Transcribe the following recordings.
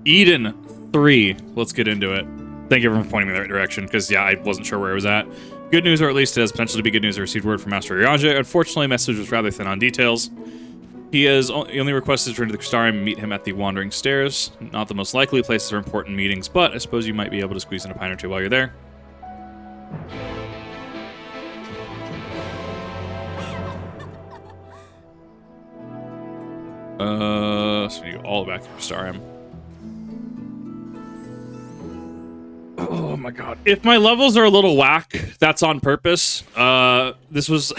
Eden 3. Let's get into it. Thank you everyone for pointing me in the right direction, because, yeah, I wasn't sure where it was at. Good news, or at least it has potential to be good news. I received word from Master Iraja. Unfortunately, message was rather thin on details. He only requested to return to the Crystarium and meet him at the Wandering Stairs. Not the most likely places for important meetings, but I suppose you might be able to squeeze in a pint or two while you're there. So you go all the way back to Crystarium. Oh my god. If my levels are a little whack, that's on purpose. This was...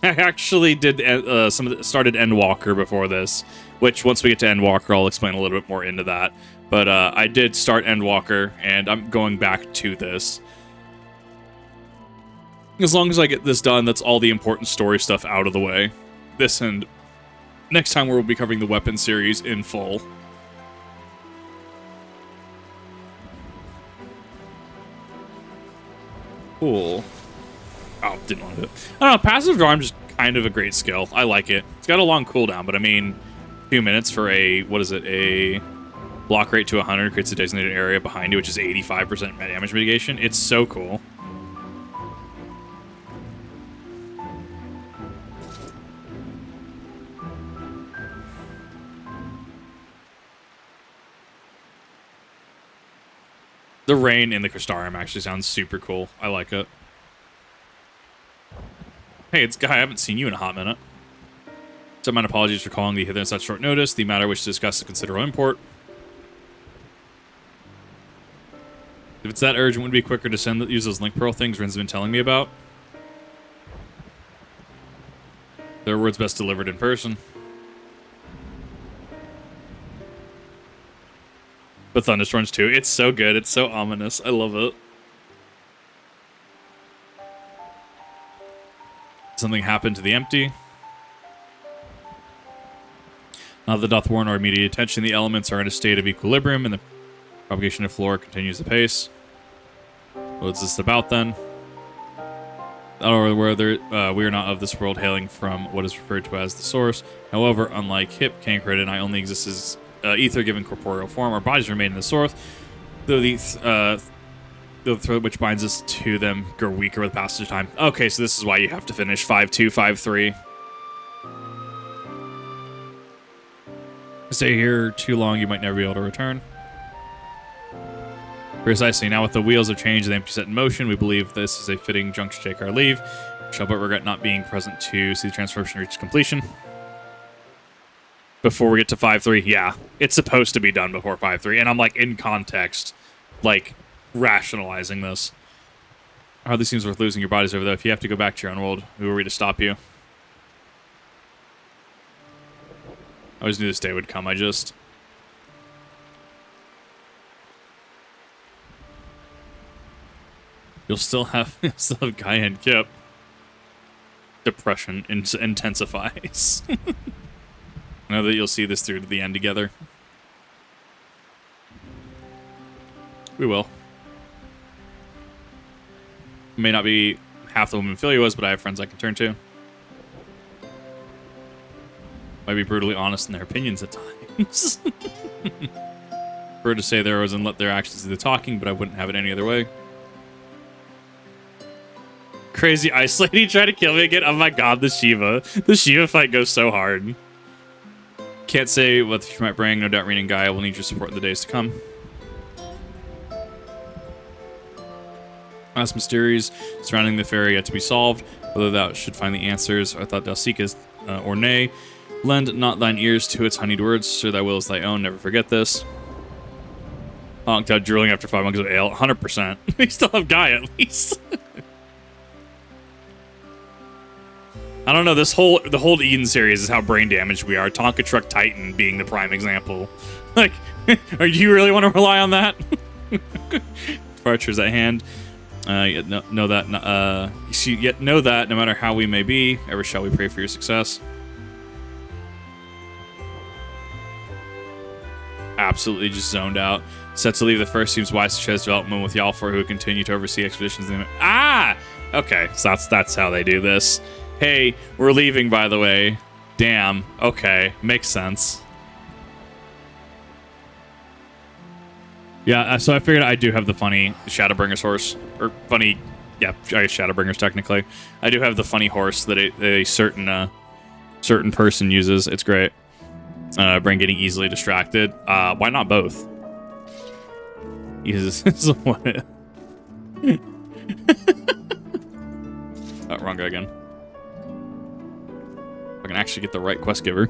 I actually did started Endwalker before this, which once we get to Endwalker, I'll explain a little bit more into that. But I did start Endwalker, and I'm going back to this. As long as I get this done, that's all the important story stuff out of the way. This and next time we'll be covering the weapon series in full. Cool. Oh, didn't want to do it. I don't know, Passive Draw, just kind of a great skill. I like it. It's got a long cooldown, but I mean, 2 minutes for a, what is it, a block rate to 100 creates a designated area behind you, which is 85% damage mitigation. It's so cool. The rain in the Crystarium actually sounds super cool. I like it. Hey, it's Guy. I haven't seen you in a hot minute. So my apologies for calling thee hither at such short notice. The matter which to discuss is considerable import. If it's that urgent, would it be quicker to use those link pearl things Rin's been telling me about? Their words best delivered in person. But Thunderstorms too. It's so good. It's so ominous. I love it. Something happened to the empty. Now that doth warrant our immediate attention. The elements are in a state of equilibrium, and the propagation of flora continues apace. What's this about then? Or whether we are not of this world, hailing from what is referred to as the source. However, unlike Hip, Cancrid, and I only exist as ether given corporeal form. Our bodies remain in the source, though the thread which binds us to them grow weaker with passage of time. Okay, so this is why you have to finish 5-2, 5-3. Stay here too long, you might never be able to return. Precisely. Now with the wheels of change and the empty set in motion, we believe this is a fitting juncture to take our leave. We shall but regret not being present to see the transformation reach completion. Before we get to 5-3, yeah. It's supposed to be done before 5-3, and I'm like, in context, like, rationalizing this. Hardly seems worth losing your bodies over, though. If you have to go back to your own world, who are we to stop you? I always knew this day would come, You'll still have Gaia and Kip. Depression intensifies. I know that you'll see this through to the end together. We will. May not be half the woman Philia was, but I have friends I can turn to. Might be brutally honest in their opinions at times. Prefer to say there was and let their actions do the talking, but I wouldn't have it any other way. Crazy Ice Lady tried to kill me again. Oh my god, the Shiva. The Shiva fight goes so hard. Can't say what the future might bring. No doubt Ryne and Gaia will need your support in the days to come. Last mysteries surrounding the faerie yet to be solved. Whether thou should find the answers, I thought thou seekest, or nay. Lend not thine ears to its honeyed words, sure thy will is thy own, never forget this. Honked out drooling after 5 months of ale, 100%. We still have Gaia at least. I don't know, the whole Eden series is how brain damaged we are. Tonka Truck Titan being the prime example. Like, do you really want to rely on that? Departure's at hand. Yet know that no matter how we may be, ever shall we pray for your success. Absolutely just zoned out. Set to leave the first seems wise to share this development with Yalfor, who continue to oversee expeditions. Okay, so that's how they do this. Hey, we're leaving, by the way. Damn. Okay, makes sense. Yeah, so I figured I do have the funny Shadowbringers horse. Or funny, yeah, I guess Shadowbringers technically. I do have the funny horse that a certain certain person uses. It's great. Brain getting easily distracted. Why not both? Jesus. What? Oh, wrong guy again. If I can actually get the right quest giver.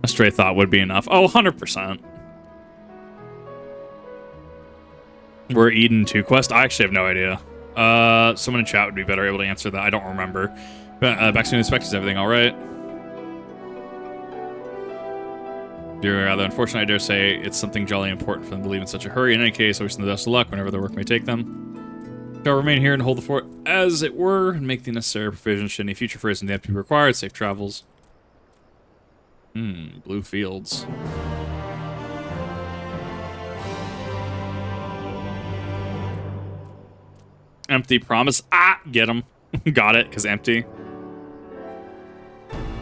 A stray thought would be enough. Oh, 100%. We're Eden 2 quest? I actually have no idea. Someone in chat would be better able to answer that. I don't remember. But back to the specs, is everything all right? You're rather unfortunate, I dare say. It's something jolly important for them to leave in such a hurry. In any case, I wish them the best of luck whenever their work may take them. Shall remain here and hold the fort as it were, and make the necessary provisions should any future furs in the empty be required. Safe travels. Blue fields. Empty promise. Get him. Got it, because empty.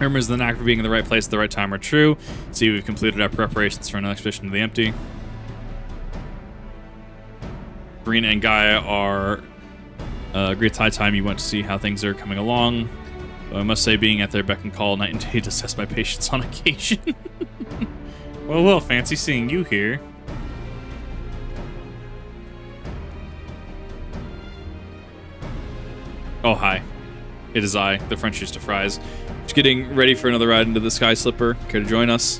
Rumors of the knack for being in the right place at the right time are true. See, we've completed our preparations for an expedition to the empty. Ryne and Gaia are great high time you went to see how things are coming along. Though I must say, being at their beck and call night and day to test my patience on occasion. Well, fancy seeing you here. Oh, hi. It is I, the French used to fries. Just getting ready for another ride into the Sky Slipper. Care to join us?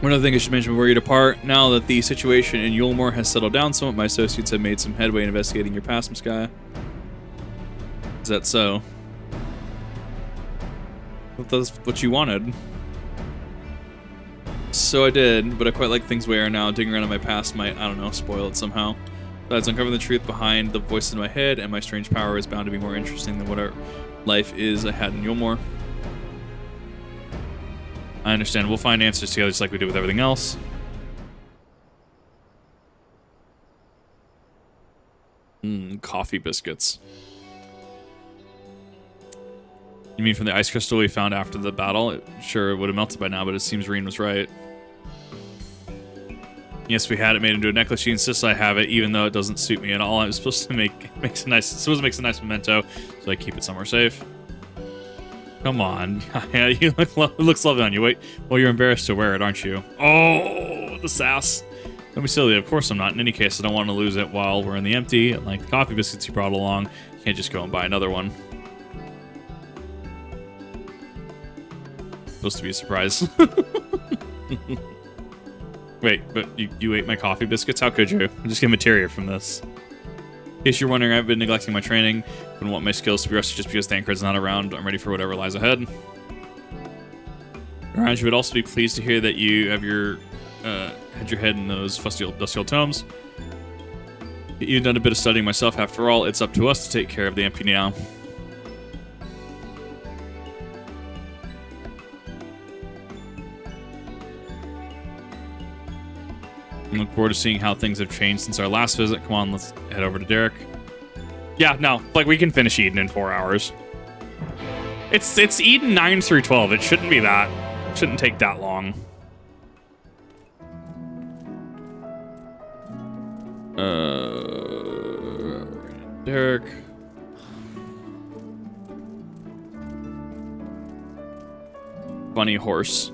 One other thing I should mention before you depart. Now that the situation in Yulmore has settled down somewhat, my associates have made some headway in investigating your past, Miss Gaia. Is that so? That's what you wanted. So I did, but I quite like things we are now. Digging around in my past might, I don't know, spoil it somehow. Besides, uncovering the truth behind the voice in my head and my strange power is bound to be more interesting than what our life is I had in Yulmore. I understand. We'll find answers together just like we did with everything else. Coffee biscuits. You mean from the ice crystal we found after the battle? Sure, it would have melted by now, but it seems Ryne was right. Yes, we had it made into a necklace. She insists I have it, even though it doesn't suit me at all. I'm supposed to makes a nice memento, so I keep it somewhere safe. Come on, yeah, it looks lovely on you. Wait, well, you're embarrassed to wear it, aren't you? Oh, the sass. Don't be silly. Of course I'm not. In any case, I don't want to lose it while we're in the empty. Like the coffee biscuits you brought along, you can't just go and buy another one. Supposed to be a surprise. Wait, but you ate my coffee biscuits? How could you? I'm just getting materia from this. In case you're wondering, I've been neglecting my training. Wouldn't want my skills to be rushed just because Thancred's not around. I'm ready for whatever lies ahead. Around, you would also be pleased to hear that you have had your head in those dusty old tomes. You've done a bit of studying myself. After all, it's up to us to take care of the MP now. I look forward to seeing how things have changed since our last visit. Come on, let's head over to Derek. Yeah, no, like we can finish Eden in 4 hours. It's Eden 9 through 12. It shouldn't be that. It shouldn't take that long. Derek. Bunny horse.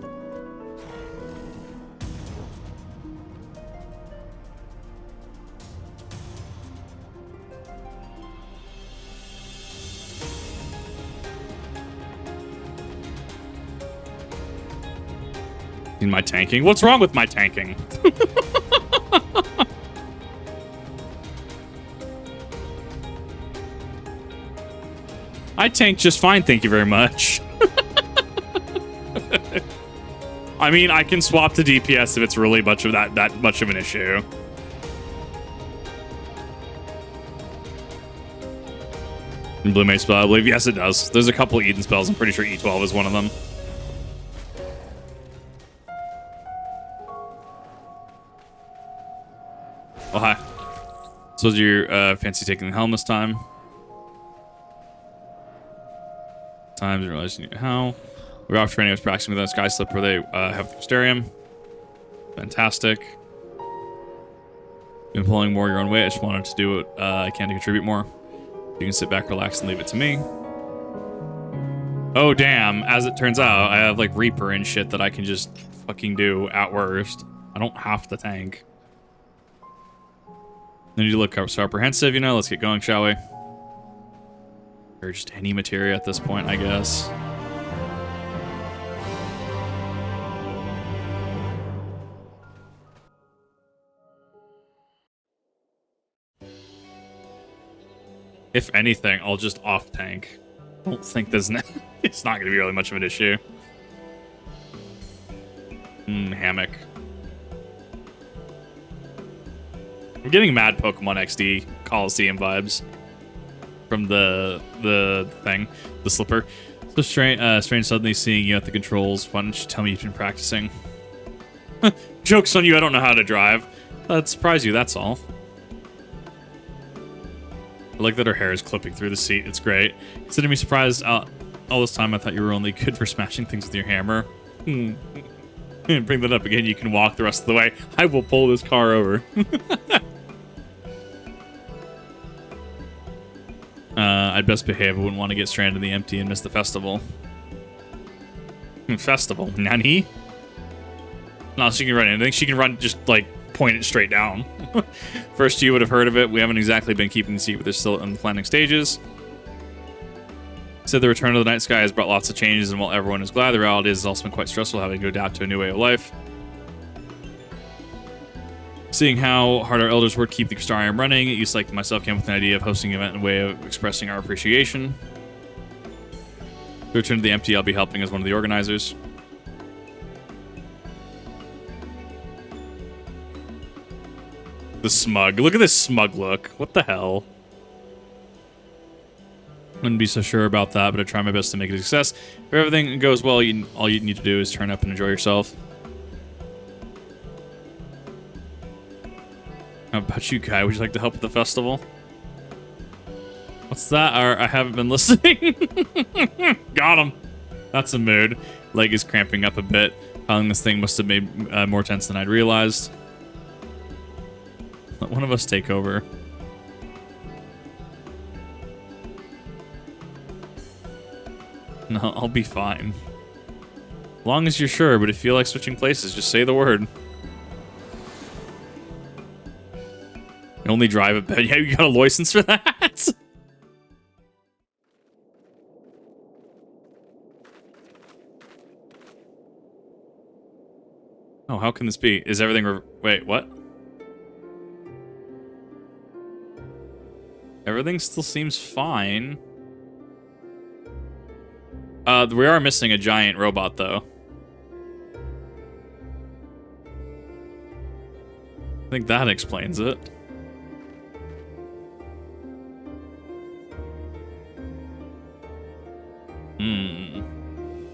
In my tanking? What's wrong with my tanking? I tank just fine, thank you very much. I mean, I can swap to DPS if it's really much of that much of an issue. And Blue Mage spell, I believe. Yes, it does. There's a couple of Eden spells. I'm pretty sure E12 is one of them. Oh, hi. Suppose you're fancy taking the helm this time. Times realizing how. We're off training. I was practicing with a Sky Slip where they have the Mysterium. Fantastic. Been pulling more your own weight. I just wanted to do what I can to contribute more. You can sit back, relax, and leave it to me. Oh, damn. As it turns out, I have, like, Reaper and shit that I can just fucking do at worst. I don't have to tank. Then you look so apprehensive, you know? Let's get going, shall we? Or just any materia at this point, I guess. If anything, I'll just off-tank. I don't think there's it's not going to be really much of an issue. Hammock. I'm getting mad Pokemon XD Coliseum vibes from the thing, the slipper. So strange suddenly seeing you at the controls. Why don't you tell me you've been practicing? Joke's on you, I don't know how to drive. That'd surprise you, that's all. I like that her hair is clipping through the seat. It's great. Consider me surprised. All this time I thought you were only good for smashing things with your hammer. Bring that up again. You can walk the rest of the way. I will pull this car over. I'd best behave. I wouldn't want to get stranded in the empty and miss the festival. Festival? Nani? No, she can run anything. She can run just, like, point it straight down. First you would have heard of it. We haven't exactly been keeping the secret. They're still in the planning stages. Said the return of the night sky has brought lots of changes, and while everyone is glad, the reality is it's also been quite stressful having to adapt to a new way of life. Seeing how hard our elders worked to keep the Crystarium running, it used like myself came up with an idea of hosting an event and a way of expressing our appreciation. To return to the empty, I'll be helping as one of the organizers. The smug. Look at this smug look. What the hell? Wouldn't be so sure about that, but I try my best to make it a success. If everything goes well, all you need to do is turn up and enjoy yourself. How about you, Kai? Would you like to help with the festival? What's that? I haven't been listening. Got him. That's a mood. Leg is cramping up a bit. Piling this thing must have made more tense than I'd realized. Let one of us take over. No, I'll be fine. As long as you're sure, but if you feel like switching places, just say the word. You only drive a bit. Yeah, you got a license for that? Oh, how can this be? Is everything... Wait, what? Everything still seems fine. We are missing a giant robot, though. I think that explains it.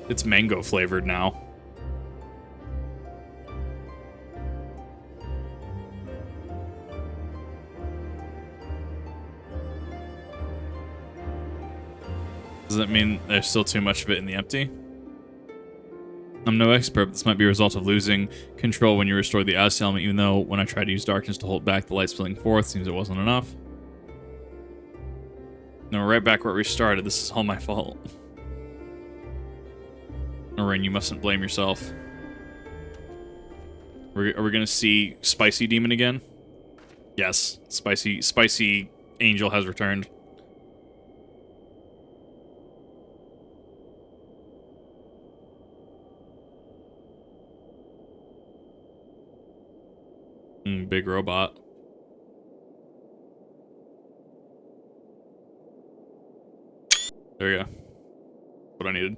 It's mango flavored now. Does that mean there's still too much of it in the empty? I'm no expert, but this might be a result of losing control when you restore the Ice element, even though when I tried to use darkness to hold back the light spilling forth, seems it wasn't enough. No, we're right back where we started. This is all my fault. Ryne, you mustn't blame yourself. Are we gonna see Spicy Demon again? Yes, Spicy Angel has returned. Big robot. There you go. What I needed.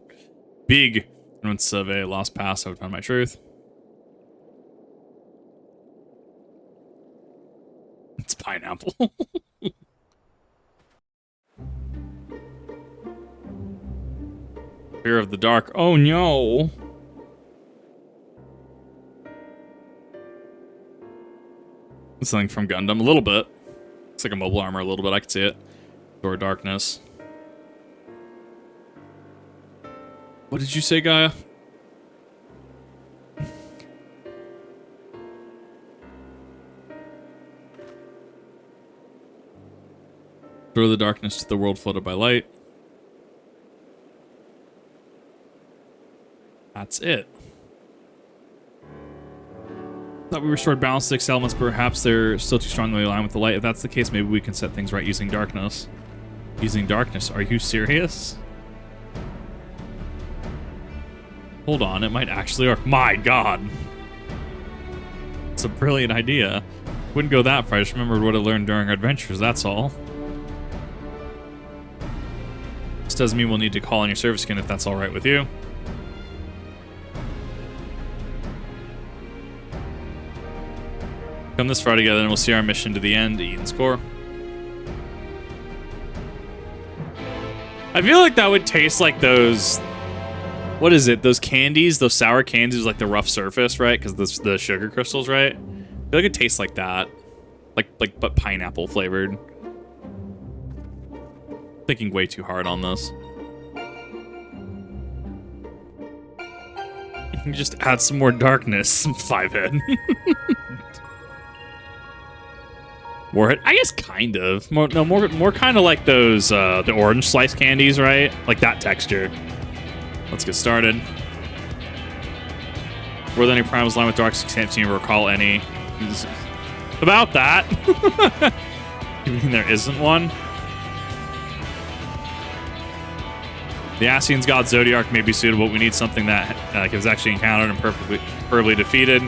Big. Once of a lost pass, I would find my truth. It's pineapple. Fear of the dark. Oh no. Something from Gundam. A little bit. It's like a mobile armor a little bit. I could see it. Door darkness. What did you say, Gaia? Throw the darkness to the world flooded by light. That's it. Thought we restored balance to 6 elements, but perhaps they're still too strongly aligned with the light. If that's the case, maybe we can set things right using darkness. Using darkness? Are you serious? Hold on, it might actually work. My god! It's a brilliant idea. Wouldn't go that far, I just remembered what I learned during our adventures, that's all. This doesn't mean we'll need to call on your service skin if that's alright with you. Come this far together and we'll see our mission to the end, eat and score. I feel like that would taste like those... What is it? Those candies? Those sour candies with like the rough surface, right? Because the sugar crystals, right? I feel like it tastes like that. But pineapple flavored. Thinking way too hard on this. Just add some more darkness. 5-head. Warhead? I guess kind of. More kind of like those the orange slice candies, right? Like that texture. Let's get started. Were there any primals aligned with dark? Can't seem to recall any. About that. You mean there isn't one? The Ascian's God Zodiac may be suitable. We need something that was actually encountered and perfectly defeated.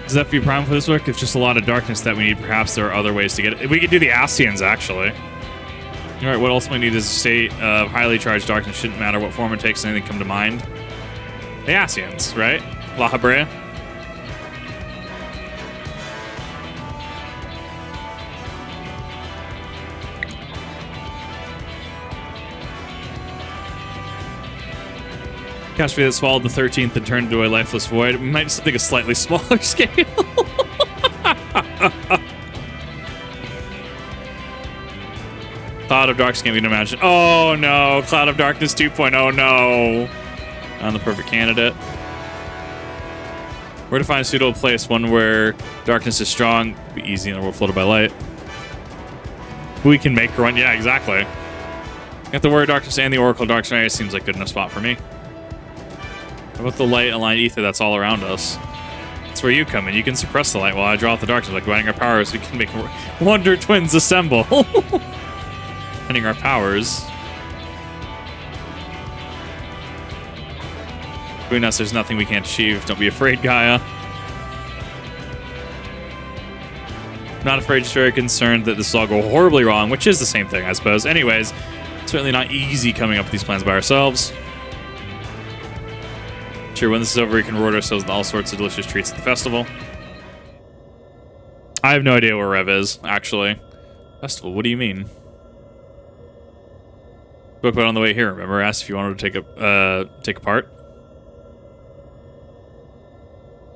Does that be prime for this work? It's just a lot of darkness that we need. Perhaps there are other ways to get it. We could do the Ascians, actually. All right, what ultimately need is a state of highly charged darkness. Shouldn't matter what form it takes. Anything come to mind? The Ascians, right? La Habrea. Catastrophe that swallowed the 13th and turned into a lifeless void. We might do something a slightly smaller scale. Cloud of Darkness can't even imagine. Oh no, Cloud of Darkness 2.0, no. I'm the perfect candidate. Where to find a suitable place, one where darkness is strong, be easy in the world flooded by light. We can make one, yeah, exactly. Got the Word of Darkness and the Oracle of Darkness area seems like good enough spot for me. How about the light aligned ether that's all around us? That's where you come in. You can suppress the light while I draw out the darkness. By combining our powers, we can make Wonder Twins assemble. Combining our powers. Between us, there's nothing we can't achieve. Don't be afraid, Gaia. Not afraid, just very concerned that this will all go horribly wrong, which is the same thing, I suppose. Anyways, certainly not easy coming up with these plans by ourselves. Sure, when this is over, we can reward ourselves with all sorts of delicious treats at the festival. I have no idea where Rev is, actually. Festival, what do you mean? Spoke about it on the way here, remember? Asked if you wanted to take a part.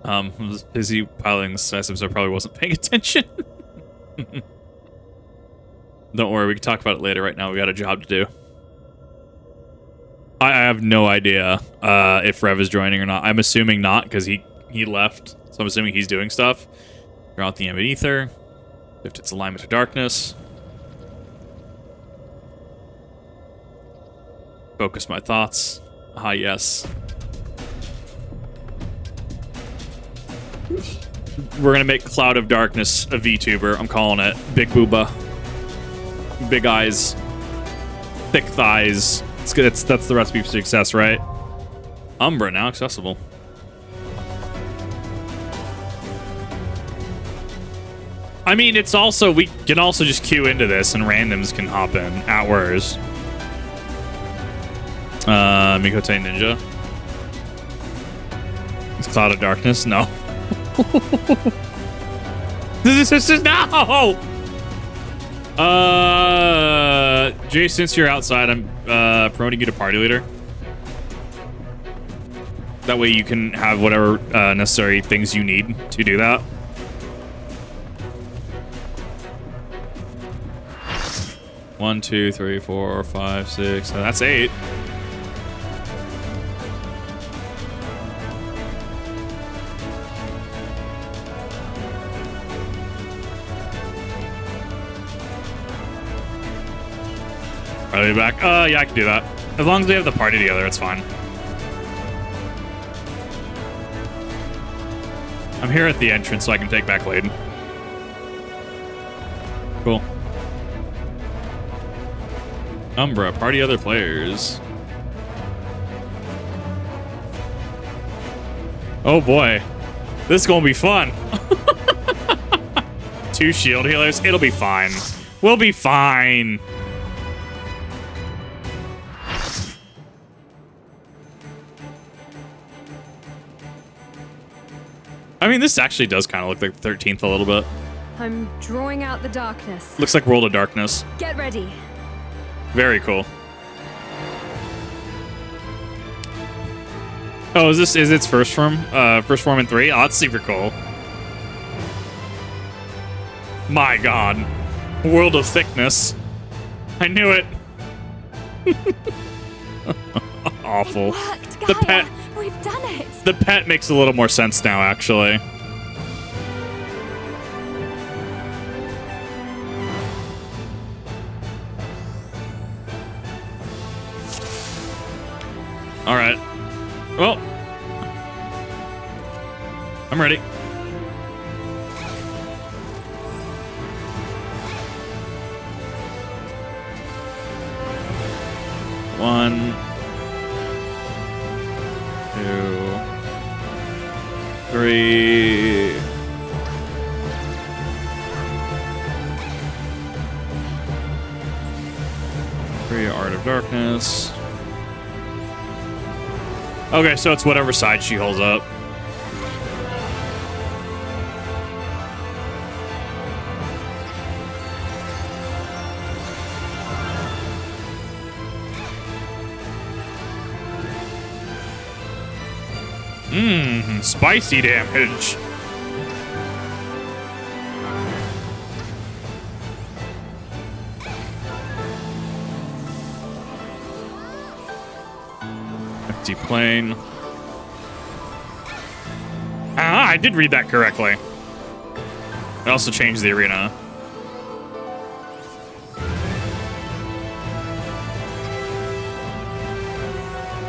I was busy piloting the system, so I probably wasn't paying attention. Don't worry, we can talk about it later. Right now, we got a job to do. I have no idea if Rev is joining or not. I'm assuming not, because he left. So I'm assuming he's doing stuff. Draw out the ambient ether. Shift its alignment to darkness. Focus my thoughts. Ah, yes. We're going to make Cloud of Darkness a VTuber. I'm calling it. Big booba. Big eyes. Thick thighs. It's good. That's the recipe for success, right? Umbra, now accessible. I mean, it's also... We can also just queue into this and randoms can hop in at worst. Mikote Ninja. It's Cloud of Darkness? No. This is no! Jay, since you're outside, I'm promoting you to party leader. That way you can have whatever necessary things you need to do that. One, two, three, four, five, six. That's 8. Are they back? Yeah, I can do that. As long as they have the party together, it's fine. I'm here at the entrance, so I can take back lead. Cool. Umbra, party other players. Oh boy. This is gonna be fun. 2 shield healers. It'll be fine. We'll be fine. I mean, this actually does kind of look like the 13th a little bit. I'm drawing out the darkness. Looks like World of Darkness. Get ready. Very cool. Oh, is its first form? First form in 3? Oh, that's super cool. My god. World of Thickness. I knew it. Awful. It worked, Gaia. The pet. We've done it. The pet makes a little more sense now, actually. All right. Well, I'm ready. One, 2, 3. Art of Darkness. Okay, so it's whatever side she holds up. Spicy damage. Empty plane. Ah, I did read that correctly. I also changed the arena.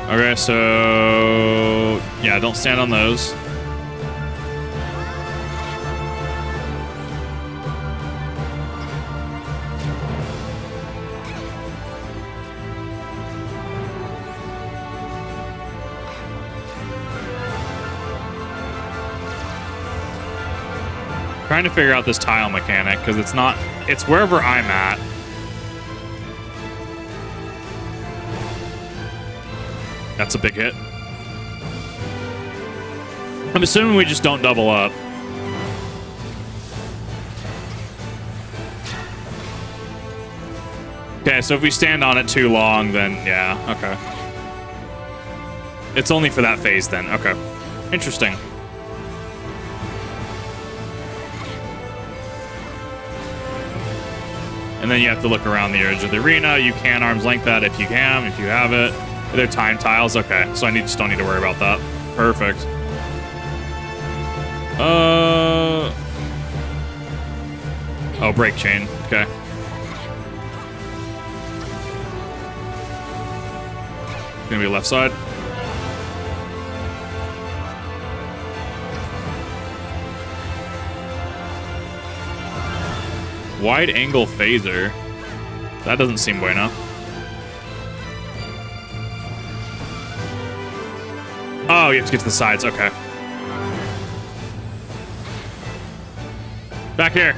Okay, so yeah, don't stand on those. Trying to figure out this tile mechanic because it's wherever I'm at. That's a big hit. I'm assuming we just don't double up. Okay, so if we stand on it too long, then yeah, okay. It's only for that phase then, okay. Interesting. And then you have to look around the edge of the arena. You can arm's length that if you have it. They're time tiles. Okay, so I just don't need to worry about that. Perfect. Oh, break chain. Okay. Gonna be left side. Wide angle phaser. That doesn't seem bueno. Oh, you have to get to the sides. Okay. Back here.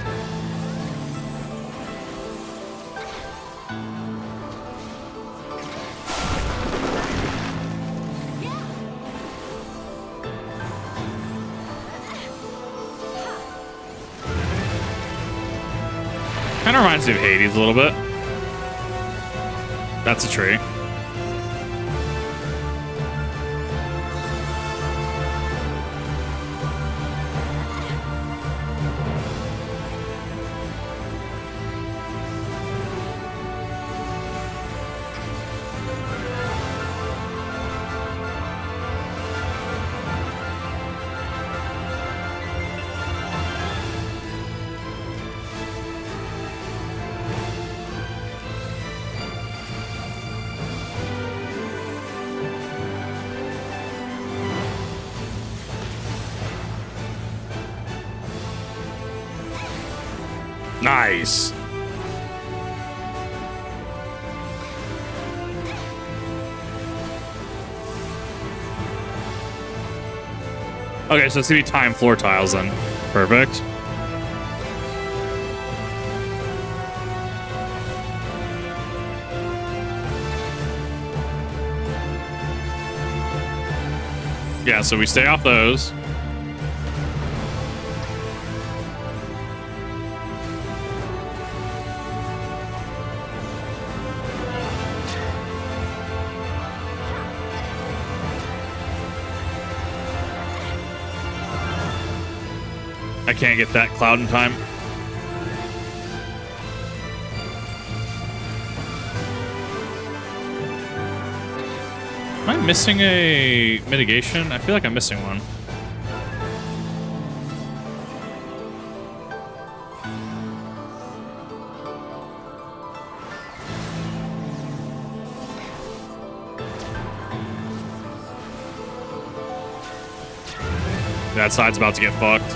Kind of reminds me of Hades a little bit. That's a tree. Nice. Okay, so it's gonna be time floor tiles then. Perfect. Yeah, so we stay off those. I can't get that cloud in time. Am I missing a mitigation? I feel like I'm missing one. That side's about to get fucked.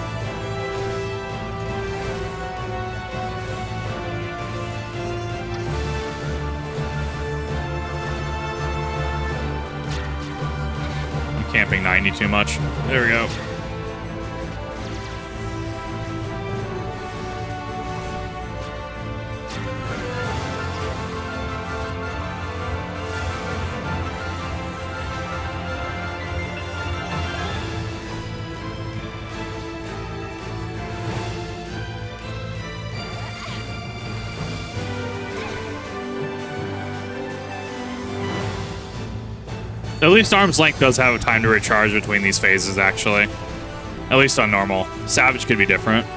Camping 90 too much. There we go. At least Arm's Length does have a time to recharge between these phases, actually. At least on normal. Savage could be different.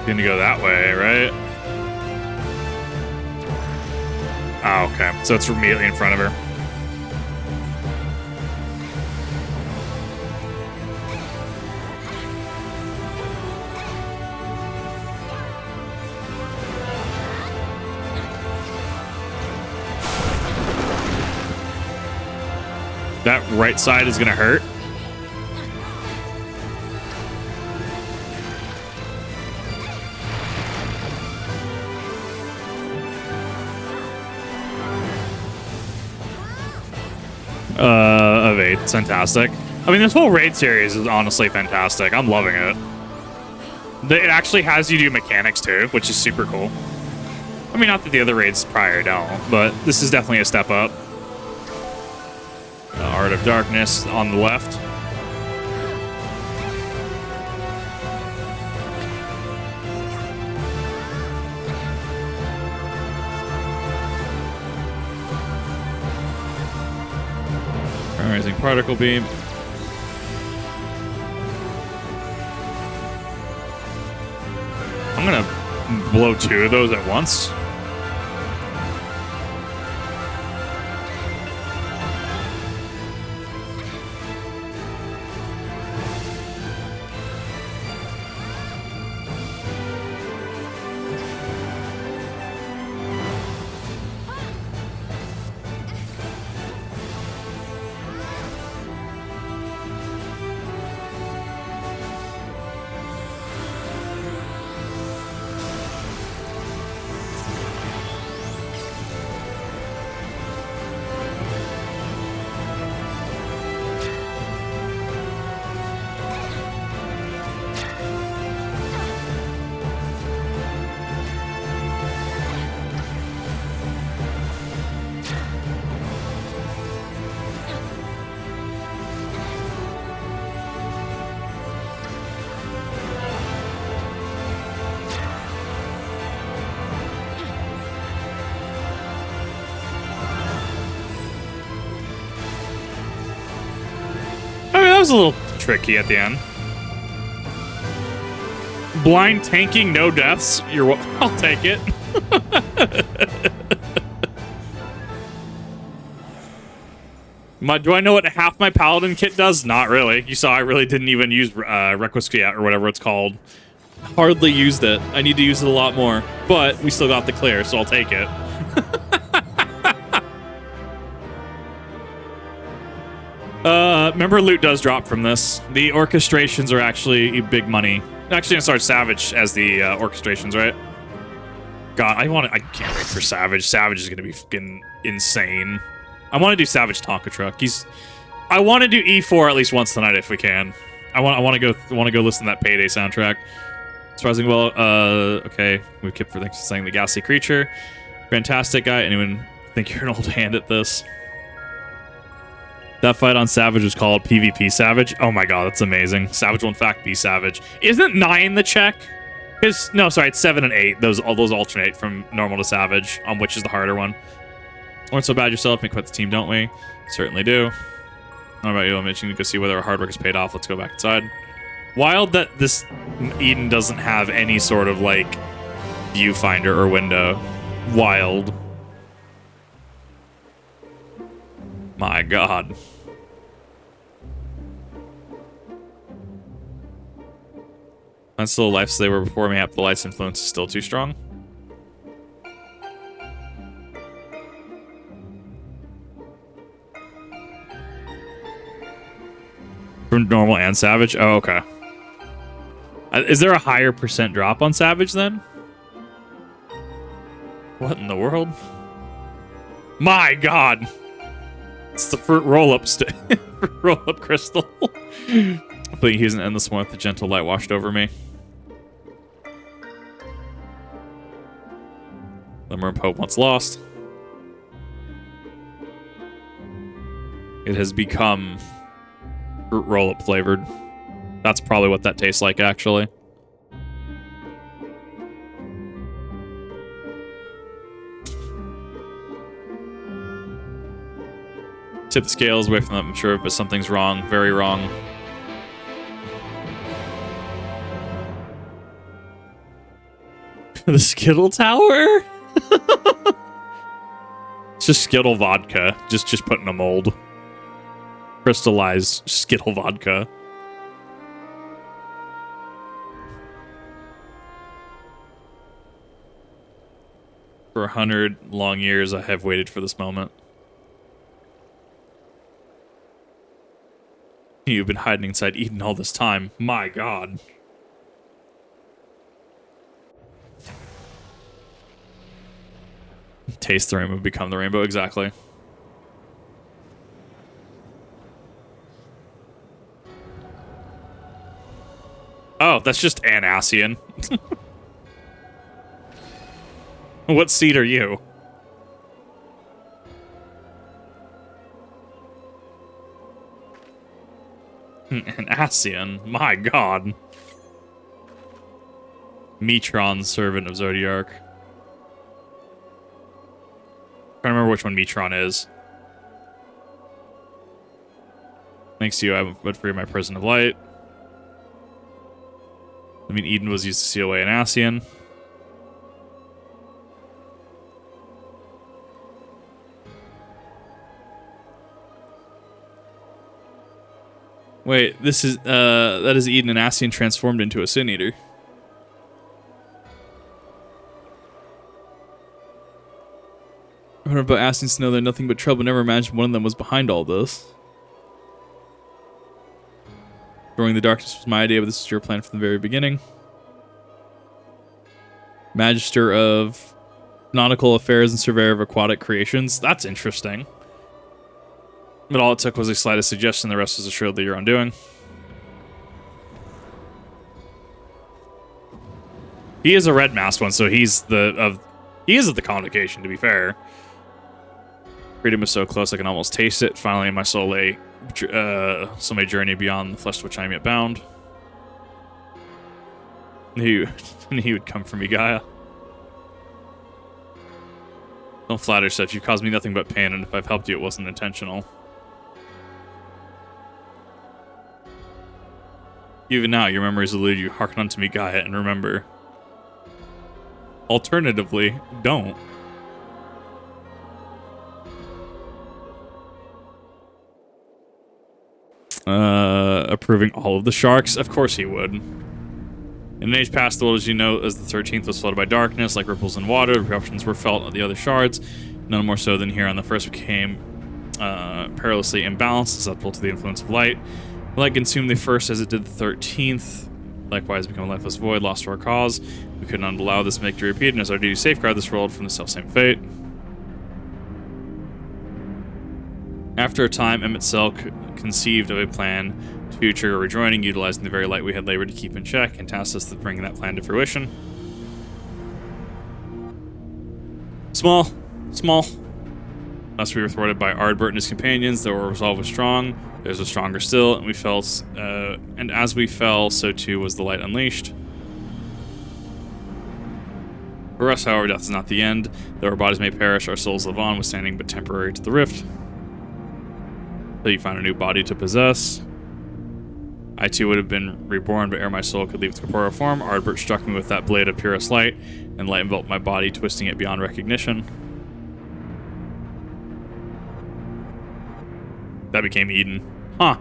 Gonna go that way, right? Oh, okay. So it's immediately in front of her. That right side is gonna hurt. Evade. It's fantastic. I mean, this whole raid series is honestly fantastic. I'm loving it. It actually has you do mechanics too, which is super cool. I mean, not that the other raids prior don't, but this is definitely a step up. Art of Darkness on the left. Rising Particle Beam. I'm gonna blow 2 of those at once. Was a little tricky at the end. Blind tanking, no deaths. I'll take it. Do I know what half my paladin kit does? Not really. You saw I really didn't even use Requiescat or whatever it's called. Hardly used it. I need to use it a lot more. But we still got the clear, so I'll take it. Remember, loot does drop from this. The orchestrations are actually big money. Actually, I'm sorry, Savage as the orchestrations, right? God, I can't wait for Savage. Savage is gonna be fucking insane. I want to do Savage Tonka Truck. I want to do E4 at least once tonight if we can. I want to go listen to that Payday soundtrack. Surprisingly well. Okay, we kept for saying the ghastly creature. Fantastic guy. Anyone think you're an old hand at this? That fight on Savage was called PvP Savage. Oh my god, that's amazing. Savage will in fact be Savage. Isn't 9 the check? No, sorry, it's 7 and 8. Those alternate from normal to Savage, on which is the harder one. Aren't so bad yourself. Make quite the team, don't we? Certainly do. How about you? I'm itching to go see whether our hard work is paid off. Let's go back inside. Wild that this Eden doesn't have any sort of like viewfinder or window. Wild. My god. I'm still alive as they were before me. The light's influence is still too strong. From normal and Savage? Oh, okay. Is there a higher percent drop on Savage then? What in the world? My god! It's the fruit roll-up roll-up crystal. I think he's an endless one with the gentle light washed over me. Glimmer of hope once lost. It has become fruit roll-up flavored. That's probably what that tastes like, actually. Tip the scales away from them, I'm sure, but something's wrong. Very wrong. The Skittle Tower? It's just Skittle vodka. Just put in a mold. Crystallized Skittle vodka. For 100 long years, I have waited for this moment. You've been hiding inside Eden all this time. My god. Taste the rainbow, become the rainbow. Exactly. Oh, that's just Anassian. What seed are you? Anassian. My god. Metron, servant of Zodiark. I don't remember which one Metron is. Thanks to you, I would free my prison of light. I mean, Eden was used to seal away Anassian. Wait, this is, that is Eden and Anassian transformed into a Sin Eater. I heard about Assassins to know they're nothing but trouble. Never imagined one of them was behind all this. Growing the darkness was my idea, but this was your plan from the very beginning. Magister of Nautical Affairs and Surveyor of Aquatic Creations. That's interesting. But all it took was a slightest suggestion. The rest was assuredly your own doing. He is a red masked one, so he is at the convocation, to be fair. Freedom is so close I can almost taste it. Finally, my soul lay so my journey beyond the flesh to which I am yet bound. He would come for me, Gaia. Don't flatter yourself. You caused me nothing but pain, and if I've helped you, it wasn't intentional. Even now, your memories elude you. Hearken unto me, Gaia, and remember. Alternatively, don't. Approving all of the sharks? Of course he would. In an age past, the world as you know as the 13th was flooded by darkness, like ripples in water. Eruptions were felt at the other shards, none more so than here. On the first became perilously imbalanced, susceptible to the influence of light. Light consumed the first as it did the 13th. Likewise, become a lifeless void, lost to our cause. We could not allow this make to repeat, and it's our duty to safeguard this world from the self-same fate. After a time, Emmett Selk conceived of a plan to trigger rejoining, utilizing the very light we had labored to keep in check, and tasked us with bringing that plan to fruition. Small. Thus we were thwarted by Ardbert and his companions, though our resolve was strong. Theirs was stronger still, and we fell, and as we fell, so too was the light unleashed. For us, however, death is not the end. Though our bodies may perish, our souls live on, withstanding but temporary to the rift. Till you find a new body to possess. I too would have been reborn, but ere my soul could leave its corporeal form, Ardbert struck me with that blade of purest light, and light enveloped my body, twisting it beyond recognition. That became Eden. Huh.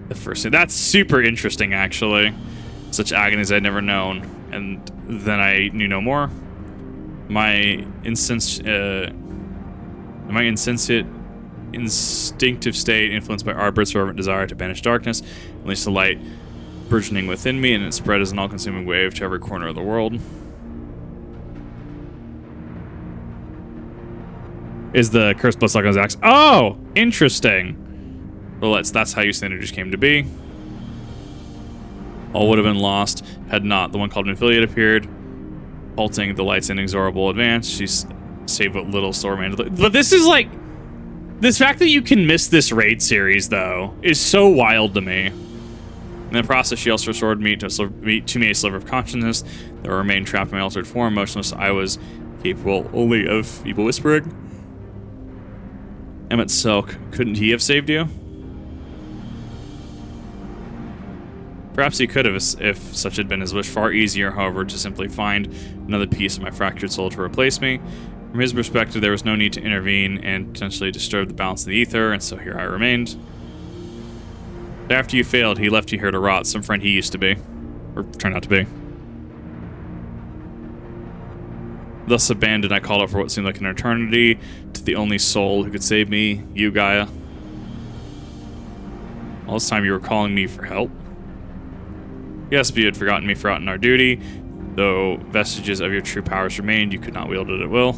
The first thing. That's super interesting, actually. Such agonies I'd never known. And then I knew no more. My instinctive state, influenced by Ardbert's fervent desire to banish darkness, unleashed the light burgeoning within me, and it spread as an all-consuming wave to every corner of the world. Is the cursed blood stuck on his axe? Oh, interesting. Well, that's how Eustander came to be. All would have been lost had not the one called Affiliate appeared, halting the light's inexorable advance. She's saved what little still remained. But this is like, this fact that you can miss this raid series, though, is so wild to me. In the process, she also restored me to me a sliver of consciousness that remained trapped in my altered form. Motionless, I was capable only of feeble whispering. Emmett Selk, couldn't he have saved you? Perhaps he could have if such had been his wish. Far easier, however, to simply find another piece of my fractured soul to replace me. From his perspective, there was no need to intervene and potentially disturb the balance of the ether, and so here I remained. But after you failed, he left you here to rot, some friend he used to be. Or turned out to be. Thus abandoned, I called out for what seemed like an eternity to the only soul who could save me, you, Gaia. All this time you were calling me for help? Yes, but you had forgotten our duty. Though vestiges of your true powers remained, you could not wield it at will.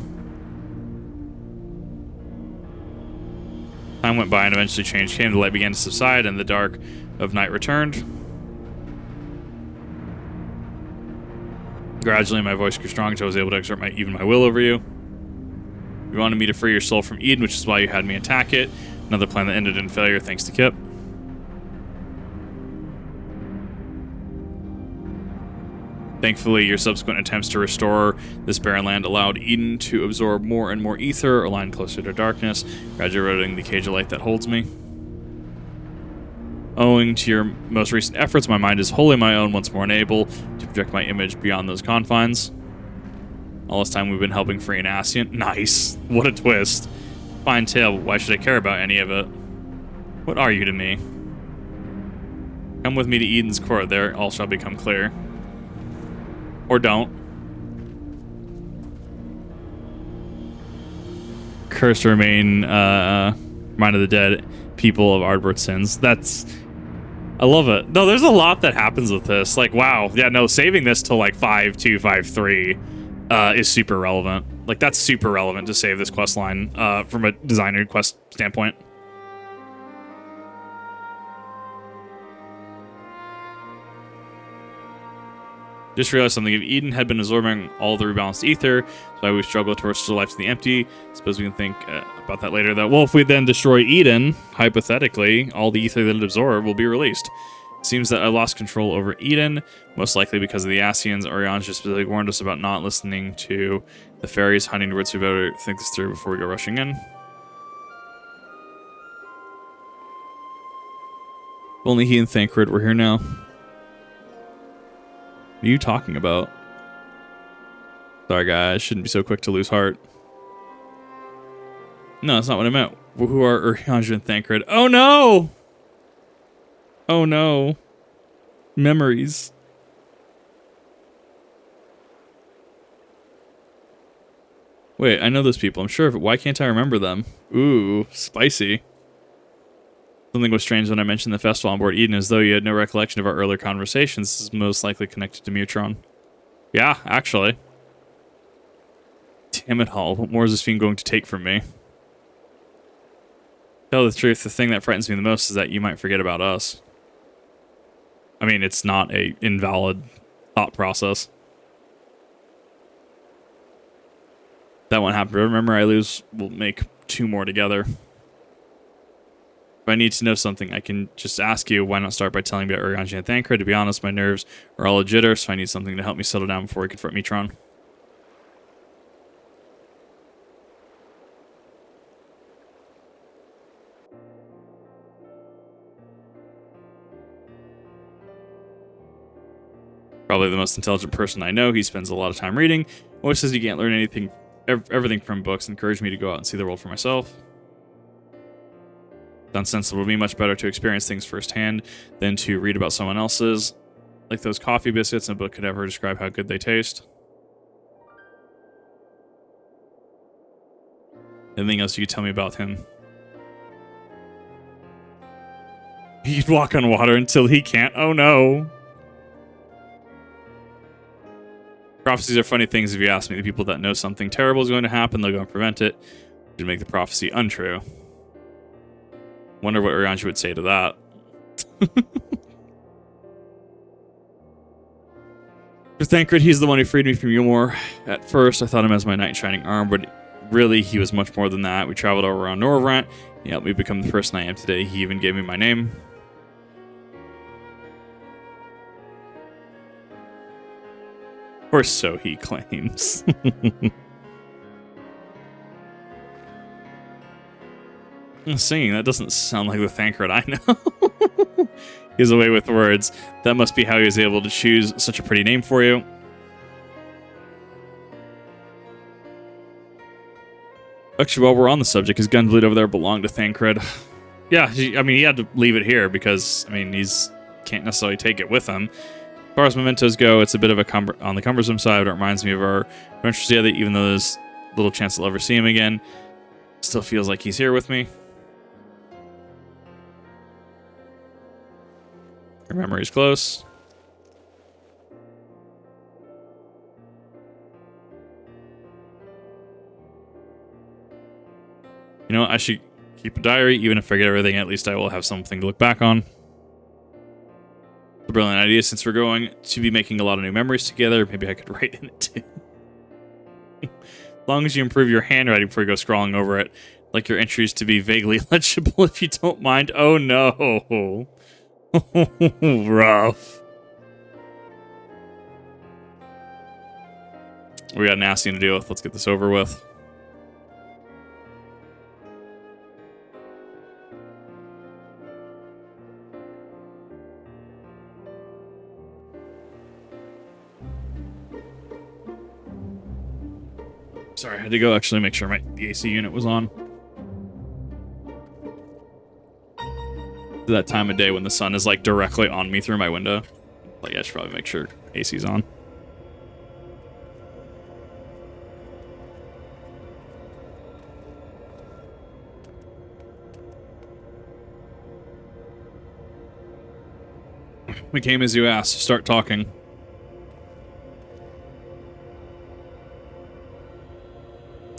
Time went by and eventually change came. The light began to subside and the dark of night returned. Gradually, my voice grew strong until I was able to exert even my will over you. You wanted me to free your soul from Eden, which is why you had me attack it. Another plan that ended in failure thanks to Kip. Thankfully, your subsequent attempts to restore this barren land allowed Eden to absorb more and more ether, aligned closer to darkness, gradually eroding the cage of light that holds me. Owing to your most recent efforts, my mind is wholly my own, once more unable to project my image beyond those confines. All this time we've been helping free an Ascian. Nice. What a twist. Fine tale, but why should I care about any of it? What are you to me? Come with me to Eden's court, there all shall become clear. Or don't. Cursed remain, mind of the dead, people of Ardbert's sins. That's... I love it. No, there's a lot that happens with this. Like, wow. Yeah, no, saving this till like 5.2, 5.3 is super relevant. Like, that's super relevant to save this quest line from a designer quest standpoint. Just realized something. If Eden had been absorbing all the rebalanced ether, so I would struggle to restore life to the empty. Suppose we can think about that later. That, well, if we then destroy Eden, hypothetically, all the ether that it absorbed will be released. It seems that I lost control over Eden, most likely because of the Ascians. Orion just specifically warned us about not listening to the fairies. Hunting words, we better think this through before we go rushing in. If only he and Thancred were here now. What are you talking about? Sorry, guys. Shouldn't be so quick to lose heart. No, that's not what I meant. Who are Urianger and Thancred? Oh, no! Oh, no. Memories. Wait, I know those people. I'm sure of it. Why can't I remember them? Ooh, spicy. Something was strange when I mentioned the festival on board Eden, as though you had no recollection of our earlier conversations. This is most likely connected to Mutron. Yeah, actually. Damn it all. What more is this fiend going to take from me? To tell the truth, the thing that frightens me the most is that you might forget about us. I mean, it's not a invalid thought process. That won't happen. Remember, I lose. We'll make 2 more together. If I need to know something, I can just ask you. Why not start by telling me about Urianger and Thancred? To be honest, my nerves are all a jitter, so I need something to help me settle down before we confront Mutron. Probably the most intelligent person I know. He spends a lot of time reading. Always says he can't learn everything from books. Encouraged me to go out and see the world for myself. Nonsense. It would be much better to experience things firsthand than to read about someone else's. Like those coffee biscuits, no book could ever describe how good they taste. Anything else you could tell me about him? He'd walk on water until he can't. Oh no. Prophecies are funny things if you ask me. The people that know something terrible is going to happen, they'll go and prevent it to make the prophecy untrue. Wonder what Urianger would say to that. For Thancred, he's the one who freed me from Yulmore. At first, I thought him as my knight in shining armor, but really, he was much more than that. We traveled all around Norvrant. He helped me become the person I am today. He even gave me my name. Or so he claims. Singing, that doesn't sound like the Thancred I know. He's away with words. That must be how he was able to choose such a pretty name for you. Actually, while we're on the subject, his gunbleed over there belonged to Thancred. Yeah, I mean, he had to leave it here because, I mean, can't necessarily take it with him. As far as mementos go, it's a bit of on the cumbersome side. It reminds me of our adventures together, even though there's little chance I'll ever see him again. Still feels like he's here with me. Our memory's close. You know, I should keep a diary. Even if I forget everything, at least I will have something to look back on. A brilliant idea, since we're going to be making a lot of new memories together. Maybe I could write in it too. As long as you improve your handwriting before you go scrawling over it. Like your entries to be vaguely legible if you don't mind. Oh no. Rough. We got nasty to deal with. Let's get this over with. Sorry, I had to go actually make sure the AC unit was on. That time of day when the sun is like directly on me through my window. Like, I should probably make sure AC's on. We came as you asked. Start talking.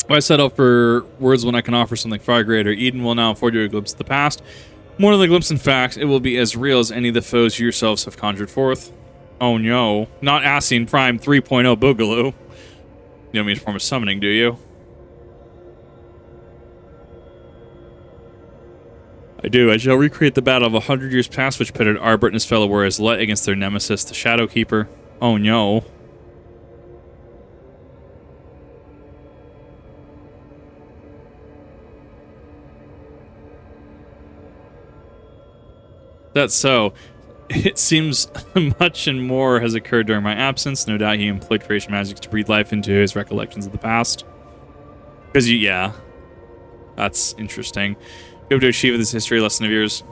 Why set up for words when I can offer something far greater? Eden will now afford you a glimpse of the past. More than a glimpse, in fact, it will be as real as any of the foes you yourselves have conjured forth. Oh no, not Ascian Prime 3.0 Boogaloo. You don't mean a form of summoning, do you? I do. I shall recreate the battle of 100 years past which pitted Arbert and his fellow warriors Let against their nemesis, the Shadowkeeper. Oh no. That's so. It seems much and more has occurred during my absence. No doubt he employed creation magic to breathe life into his recollections of the past. Because yeah. That's interesting. You have to achieve this history lesson of yours.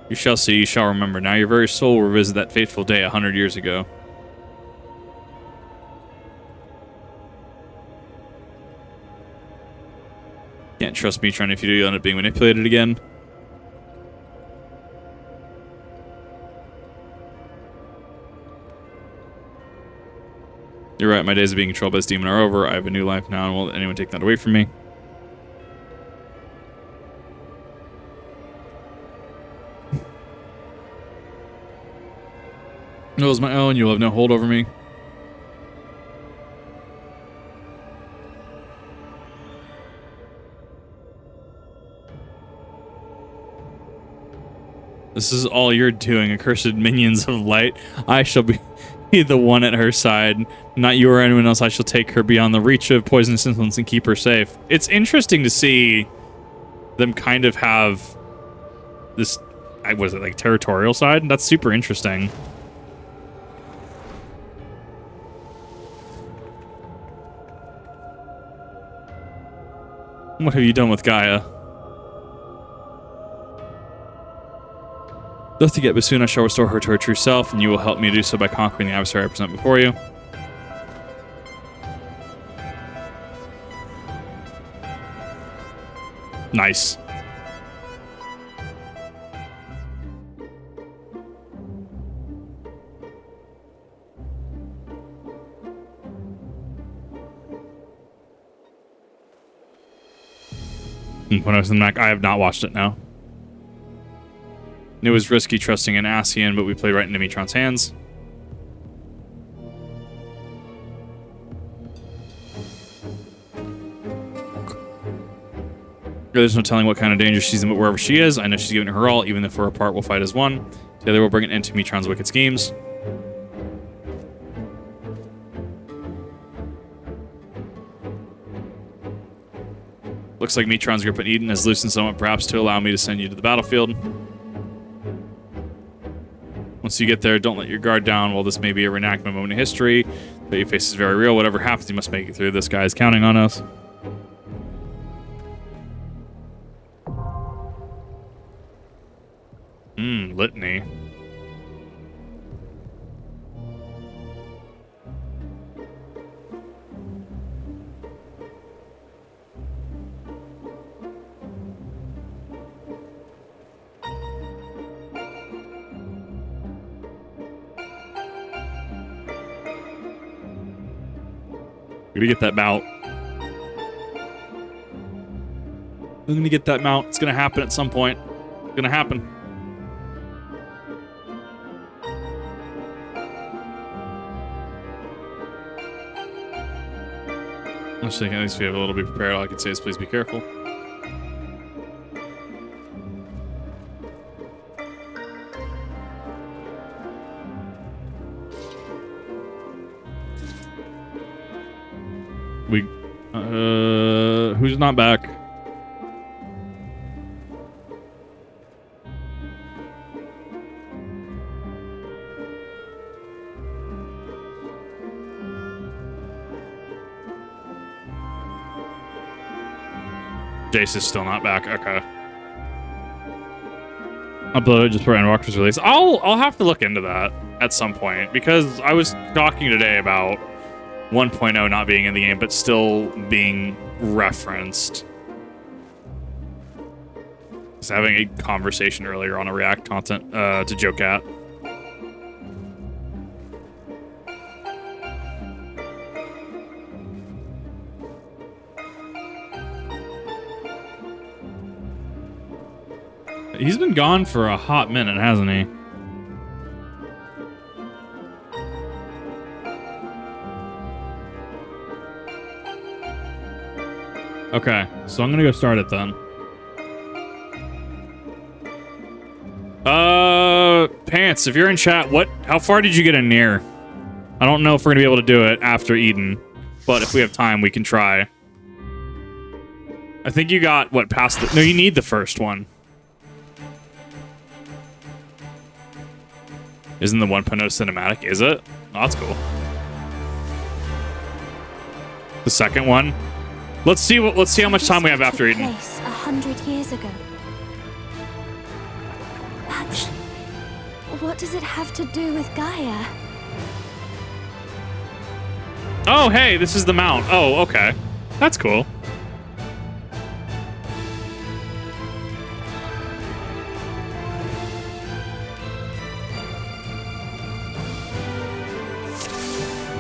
You shall see, you shall remember. Now your very soul will revisit that fateful day 100 years ago. trust Mitron if you do end up being manipulated again. You're right, my days of being controlled by this demon are over. I have a new life now, and won't let anyone take that away from me. No, it's my own. You'll have no hold over me. This is all you're doing, accursed minions of light. I shall be the one at her side. Not you or anyone else. I shall take her beyond the reach of poisonous influence and keep her safe. It's interesting to see them kind of have this, was it like territorial side? That's super interesting. What have you done with Gaia? Thus to get, but soon I shall restore her to her true self, and you will help me do so by conquering the adversary I present before you. Nice. When I was in the Mac, I have not watched it now. It was risky trusting an Ascian, but we played right into Mitron's hands. There's no telling what kind of danger she's in, but wherever she is, I know she's giving her all, even if we're apart, we'll fight as one. Together we'll bring an end to Mitron's wicked schemes. Looks like Mitron's grip on Eden has loosened somewhat, perhaps to allow me to send you to the battlefield. Once you get there, don't let your guard down. While this may be a reenactment moment in history, but your face is very real. Whatever happens, you must make it through. This guy is counting on us. Litany. I'm gonna get that mount. I'm gonna get that mount. It's gonna happen at some point. It's gonna happen. I'm just thinking at least we have a little bit prepared. All I can say is please be careful. Who's not back? Jace is still not back. Okay. Uploaded just for Endwalker's release. I'll have to look into that at some point because I was talking today about 1.0 not being in the game, but still being referenced. I was having a conversation earlier on a React content to joke at. He's been gone for a hot minute, hasn't he? Okay, so I'm gonna go start it then. Pants, if you're in chat, how far did you get in near? I don't know if we're gonna be able to do it after Eden, but if we have time, we can try. I think you got, past the... No, you need the first one. Isn't the 1.0 cinematic, is it? Oh, that's cool. The second one? Let's see how much time we have after Eden. 100 years ago. But what does it have to do with Gaia? Oh, hey, this is the mount. Oh, okay. That's cool.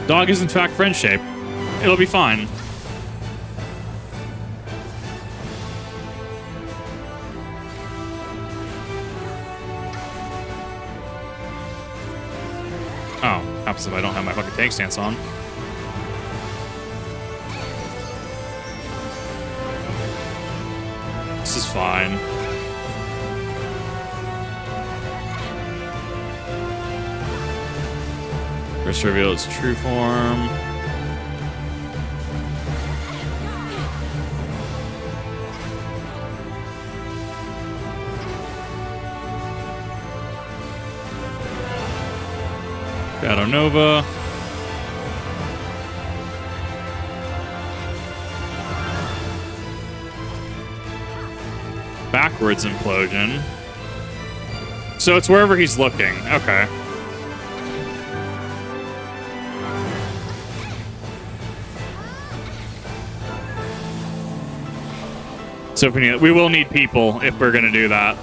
Dog is in fact friend shape. It'll be fine. Oh, happens if I don't have my fucking tank stance on. This is fine. First reveal its true form. Shadow Nova. Backwards implosion. So it's wherever he's looking. Okay. So if we will need people if we're going to do that.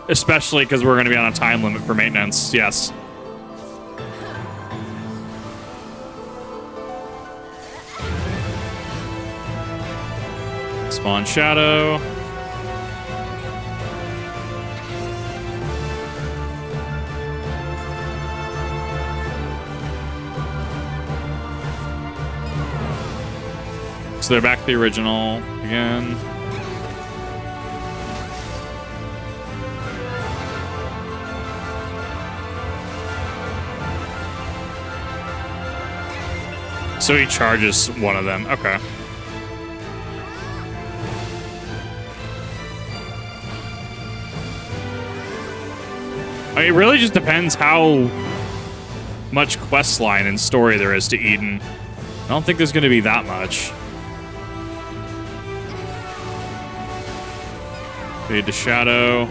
Especially because we're going to be on a time limit for maintenance. Yes. Spawn Shadow. So they're back to the original again. So he charges one of them. Okay. I mean, it really just depends how much quest line and story there is to Eden. I don't think there's going to be that much. Fade to Shadow.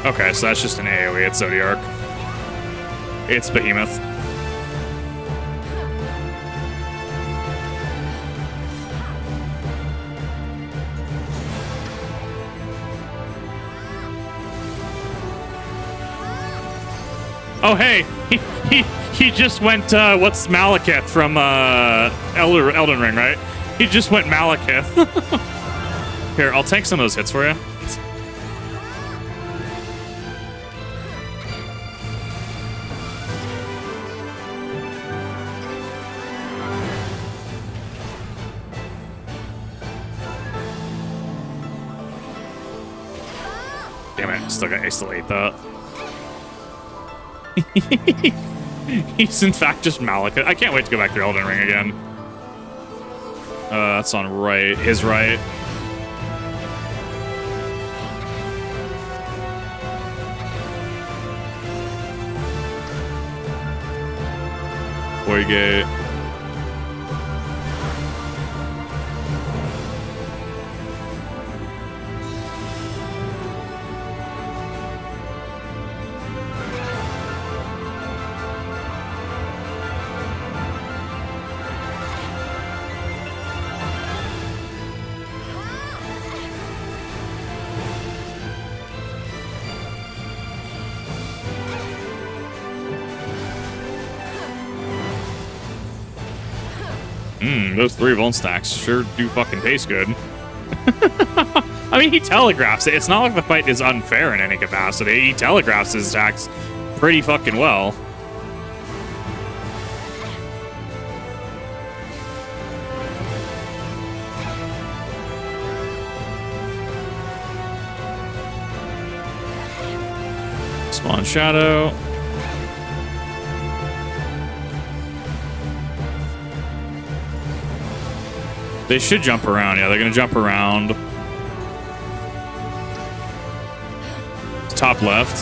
Okay, so that's just an AoE. It's Zodiark. It's Behemoth. Oh, hey, he just went, what's Malekith from Elden Ring, right? He just went Malekith. Here, I'll tank some of those hits for you. Damn it, I still ate that. He's in fact just Malekith. I can't wait to go back to Elden Ring again. That's on right. His right. Boygate. Those 3 Vuln stacks sure do fucking taste good. I mean, he telegraphs it. It's not like the fight is unfair in any capacity. He telegraphs his attacks pretty fucking well. Spawn Shadow. They should jump around. Yeah, they're going to jump around. Top left.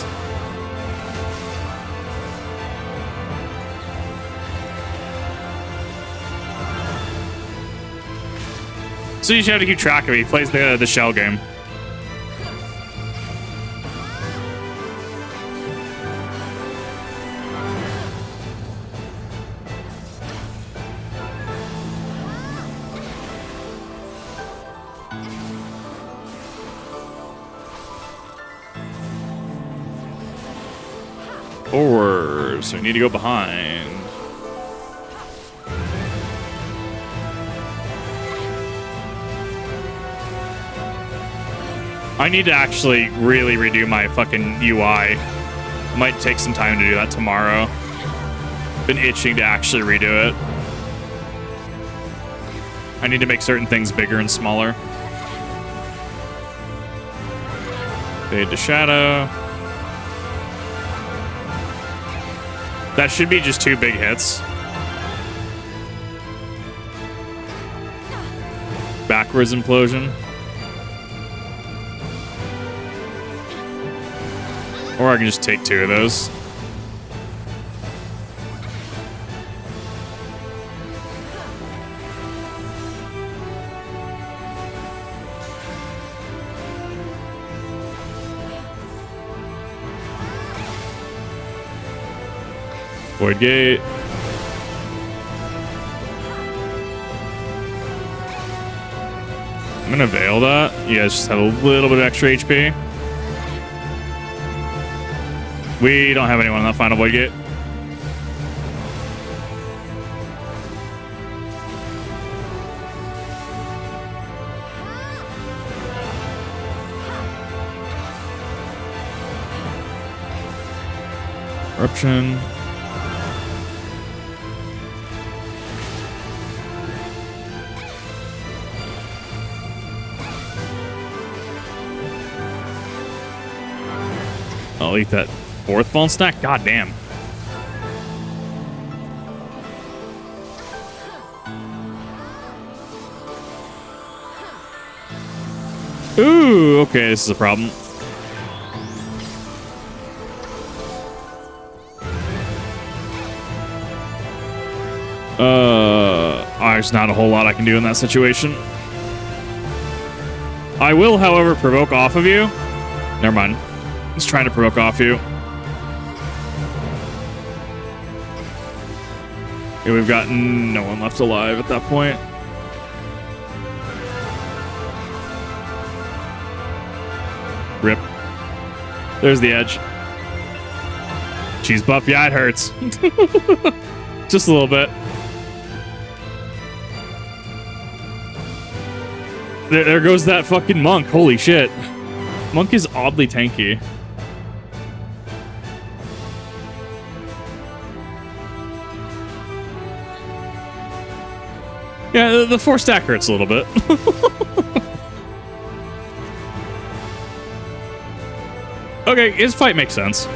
So you just have to keep track of it. He plays the shell game. forward, so we need to go behind. I need to actually really redo my fucking UI. Might take some time to do that tomorrow. Been itching to actually redo it. I need to make certain things bigger and smaller. Fade to shadow. That should be just 2 big hits. Backwards implosion. Or I can just take 2 of those. Void Gate. I'm gonna veil that. You guys just have a little bit of extra HP. We don't have anyone on that final Void Gate. Eruption. I'll eat that 4th bone snack. God damn. Ooh, okay, this is a problem. There's not a whole lot I can do in that situation. I will, however, provoke off of you. Never mind. He's trying to provoke off you. Yeah, we've got no one left alive at that point. Rip. There's the edge. Cheese buff. Yeah, it hurts. Just a little bit. There goes that fucking monk. Holy shit. Monk is oddly tanky. Yeah, the 4 stack hurts a little bit. Okay, his fight makes sense.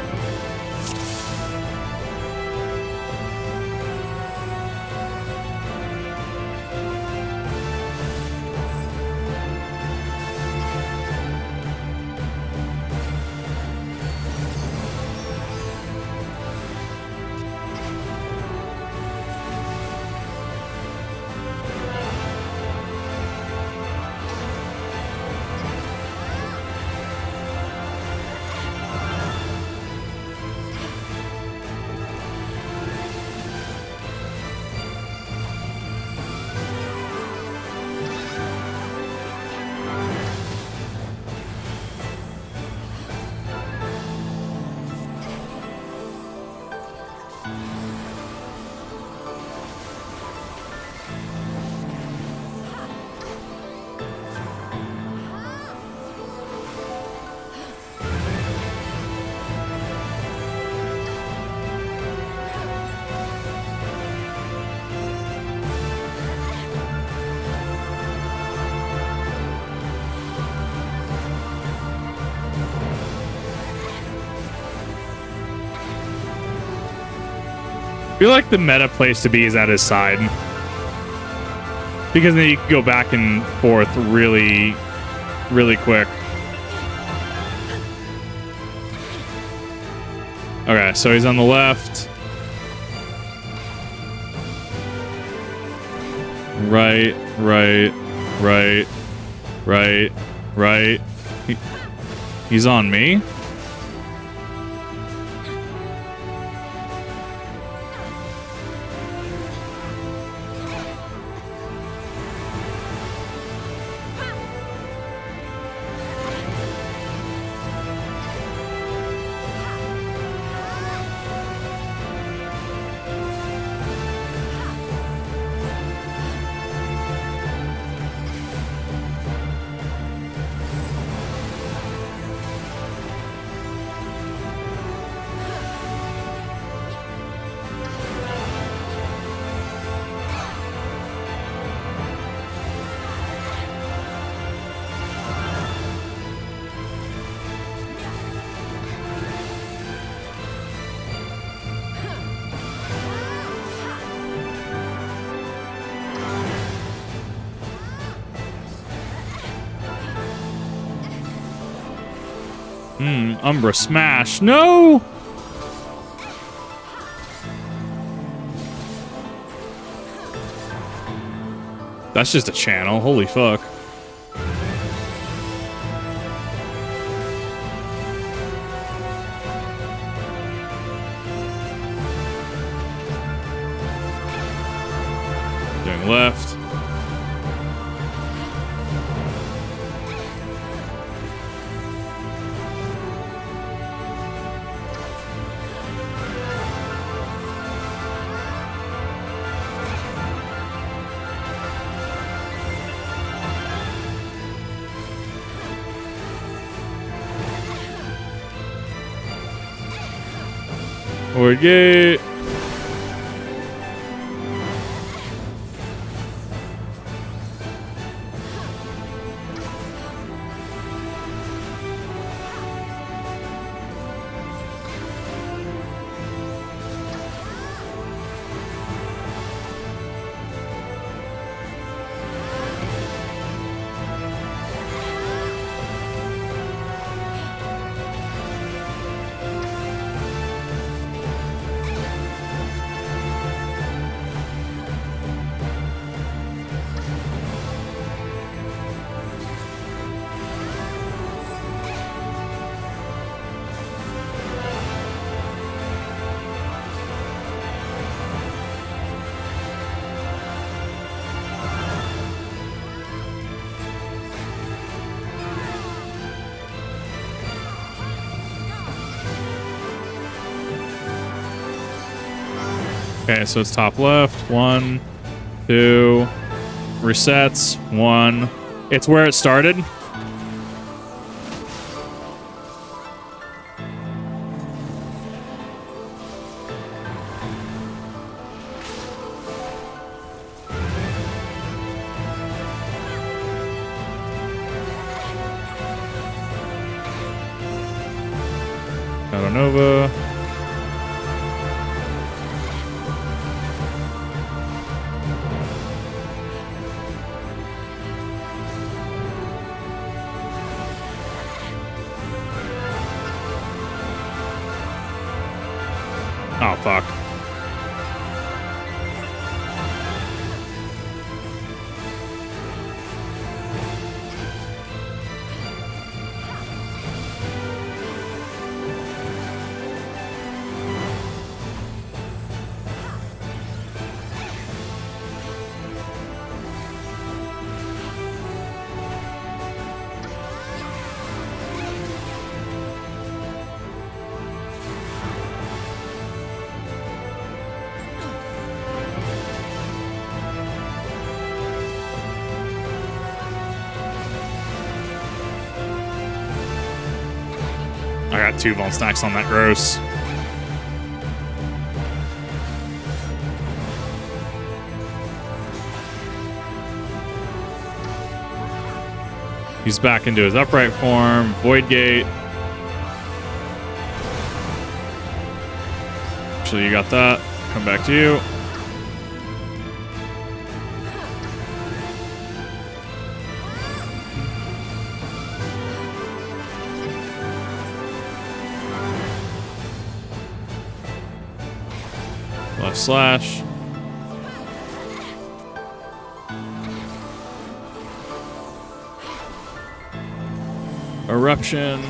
I feel like the meta place to be is at his side. Because then you can go back and forth really, really quick. Okay, so he's on the left. Right, right, right, right, right. He's on me? Umbra smash. No! That's just a channel. Holy fuck. Doing left. Or gate. Okay, so it's top left. 1, 2, resets. 1. It's where it started. Nova. Oh, fuck. I got 2 Vuln stacks on that gross. He's back into his upright form. Void Gate. Actually, you got that. Come back to you. Left slash. Eruption.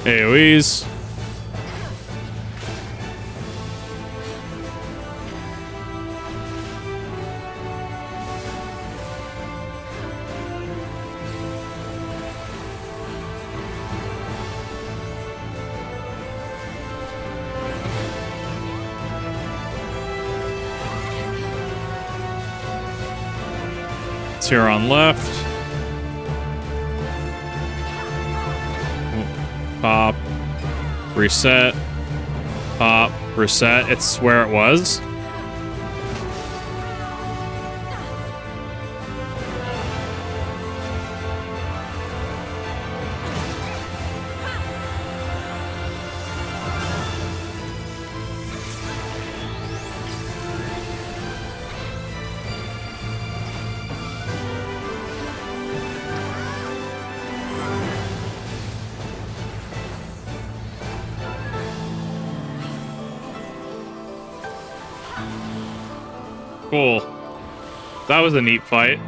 AoEs. It's here on left. Pop. Reset. Pop. Reset. It's where it was. Cool. That was a neat fight.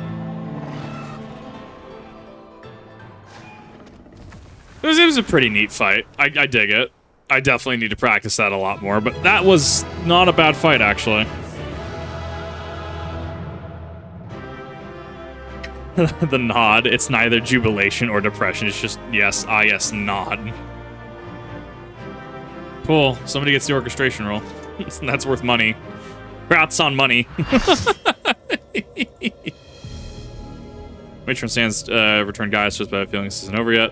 It was a pretty neat fight. I dig it. I definitely need to practice that a lot more, but that was not a bad fight, actually. The nod. It's neither jubilation or depression. It's just, yes, yes, nod. Cool. Somebody gets the orchestration role. That's worth money. Congrats on money. Matron stands return Gaia's just bad feeling this isn't over yet.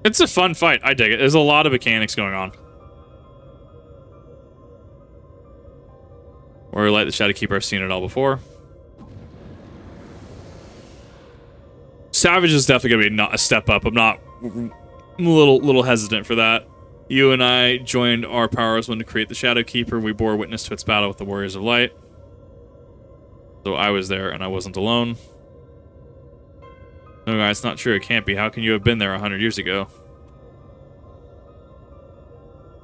It's a fun fight. I dig it. There's a lot of mechanics going on. Or like the Shadowkeeper, I've seen it all before. Savage is definitely gonna be not a step up. I'm a little hesitant for that. You and I joined our powers when to create the Shadowkeeper. We bore witness to its battle with the Warriors of Light. So I was there and I wasn't alone. No, guys, it's not true. It can't be. How can you have been there 100 years ago?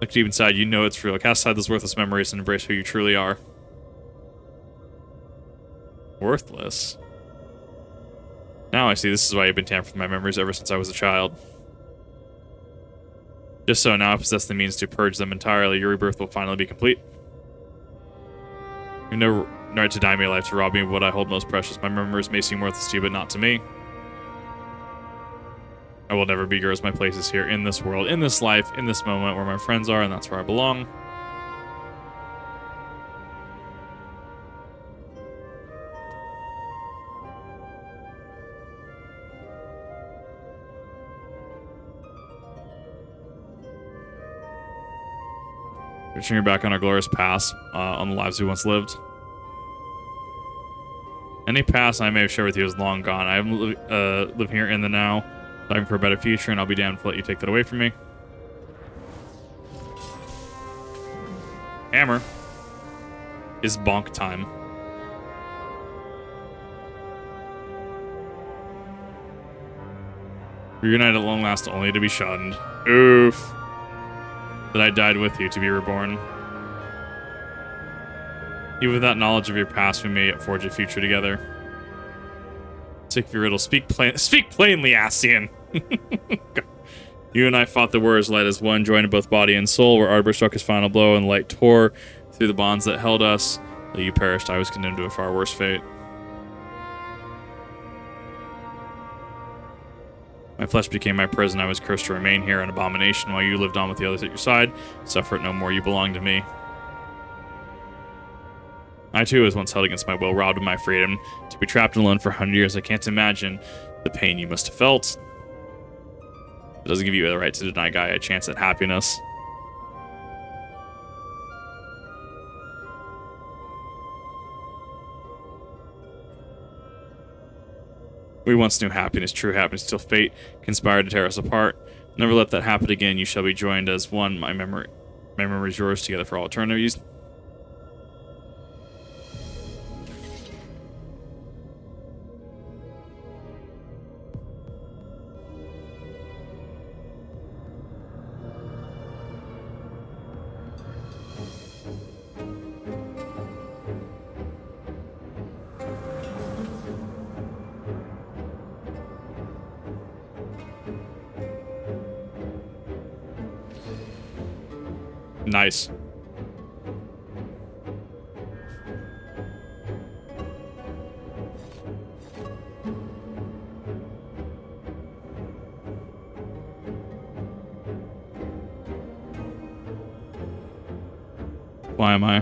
Look deep inside, you know it's real. Cast aside those worthless memories and embrace who you truly are. Worthless? Now I see this is why you've been tampered with my memories ever since I was a child. Just so now I possess the means to purge them entirely, your rebirth will finally be complete. You have no right to deny me life, to rob me of what I hold most precious. My memories may seem worthless to you, but not to me. I will never be yours. My place is here, in this world, in this life, in this moment where my friends are, and that's where I belong. Turning your back on our glorious past, on the lives we once lived. Any past I may have shared with you is long gone. I live here in the now, striving for a better future, and I'll be damned to let you take that away from me. Hammer is bonk time. Reunited at long last, only to be shunned. Oof. That I died with you to be reborn. Even with that knowledge of your past, we may yet forge a future together. Sick of your riddle. Speak plainly, Ascian. You and I fought the Warriors Light as one, joined in both body and soul, where Arbor struck his final blow and the light tore through the bonds that held us. Though you perished, I was condemned to a far worse fate. My flesh became my prison. I was cursed to remain here, an abomination, while you lived on with the others at your side. Suffer it no more. You belong to me. I, too, was once held against my will, robbed of my freedom. To be trapped and alone for 100 years, I can't imagine the pain you must have felt. It doesn't give you the right to deny Gaia a chance at happiness. We once knew happiness, true happiness, till fate conspired to tear us apart. Never let that happen again. You shall be joined as one. My memory is yours, together for all eternities. Nice. Why am I?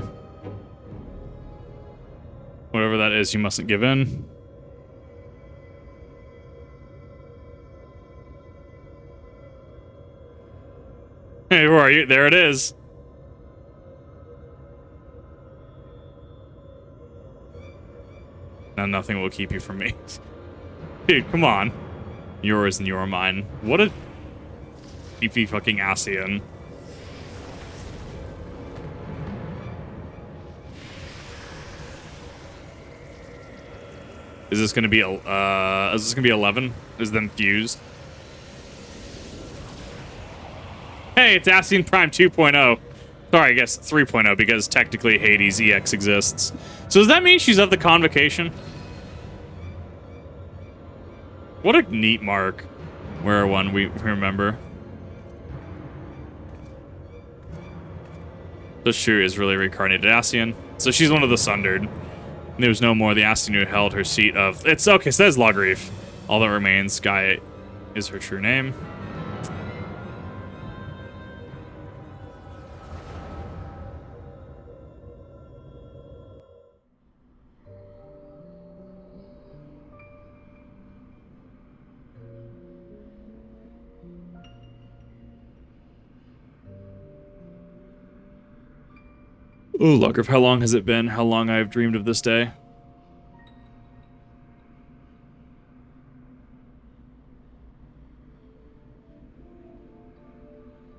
Whatever that is, you mustn't give in. Hey, where are you? There it is. Now nothing will keep you from me. Dude, come on. Yours and you're mine. What a beefy fucking Asian. Is this gonna be 11? Is then fused? Hey, it's Asian Prime 2.0. Sorry, I guess 3.0 because technically Hades EX exists. So does that mean she's of the Convocation? What a neat mark. Where one we remember. The Shu is really reincarnated Asian. So she's one of the Sundered. There was no more the Asian who held her seat of... It's okay, so that's Logreef. All that remains, Gaia is her true name. Ooh, Logreef, how long has it been? How long I have dreamed of this day?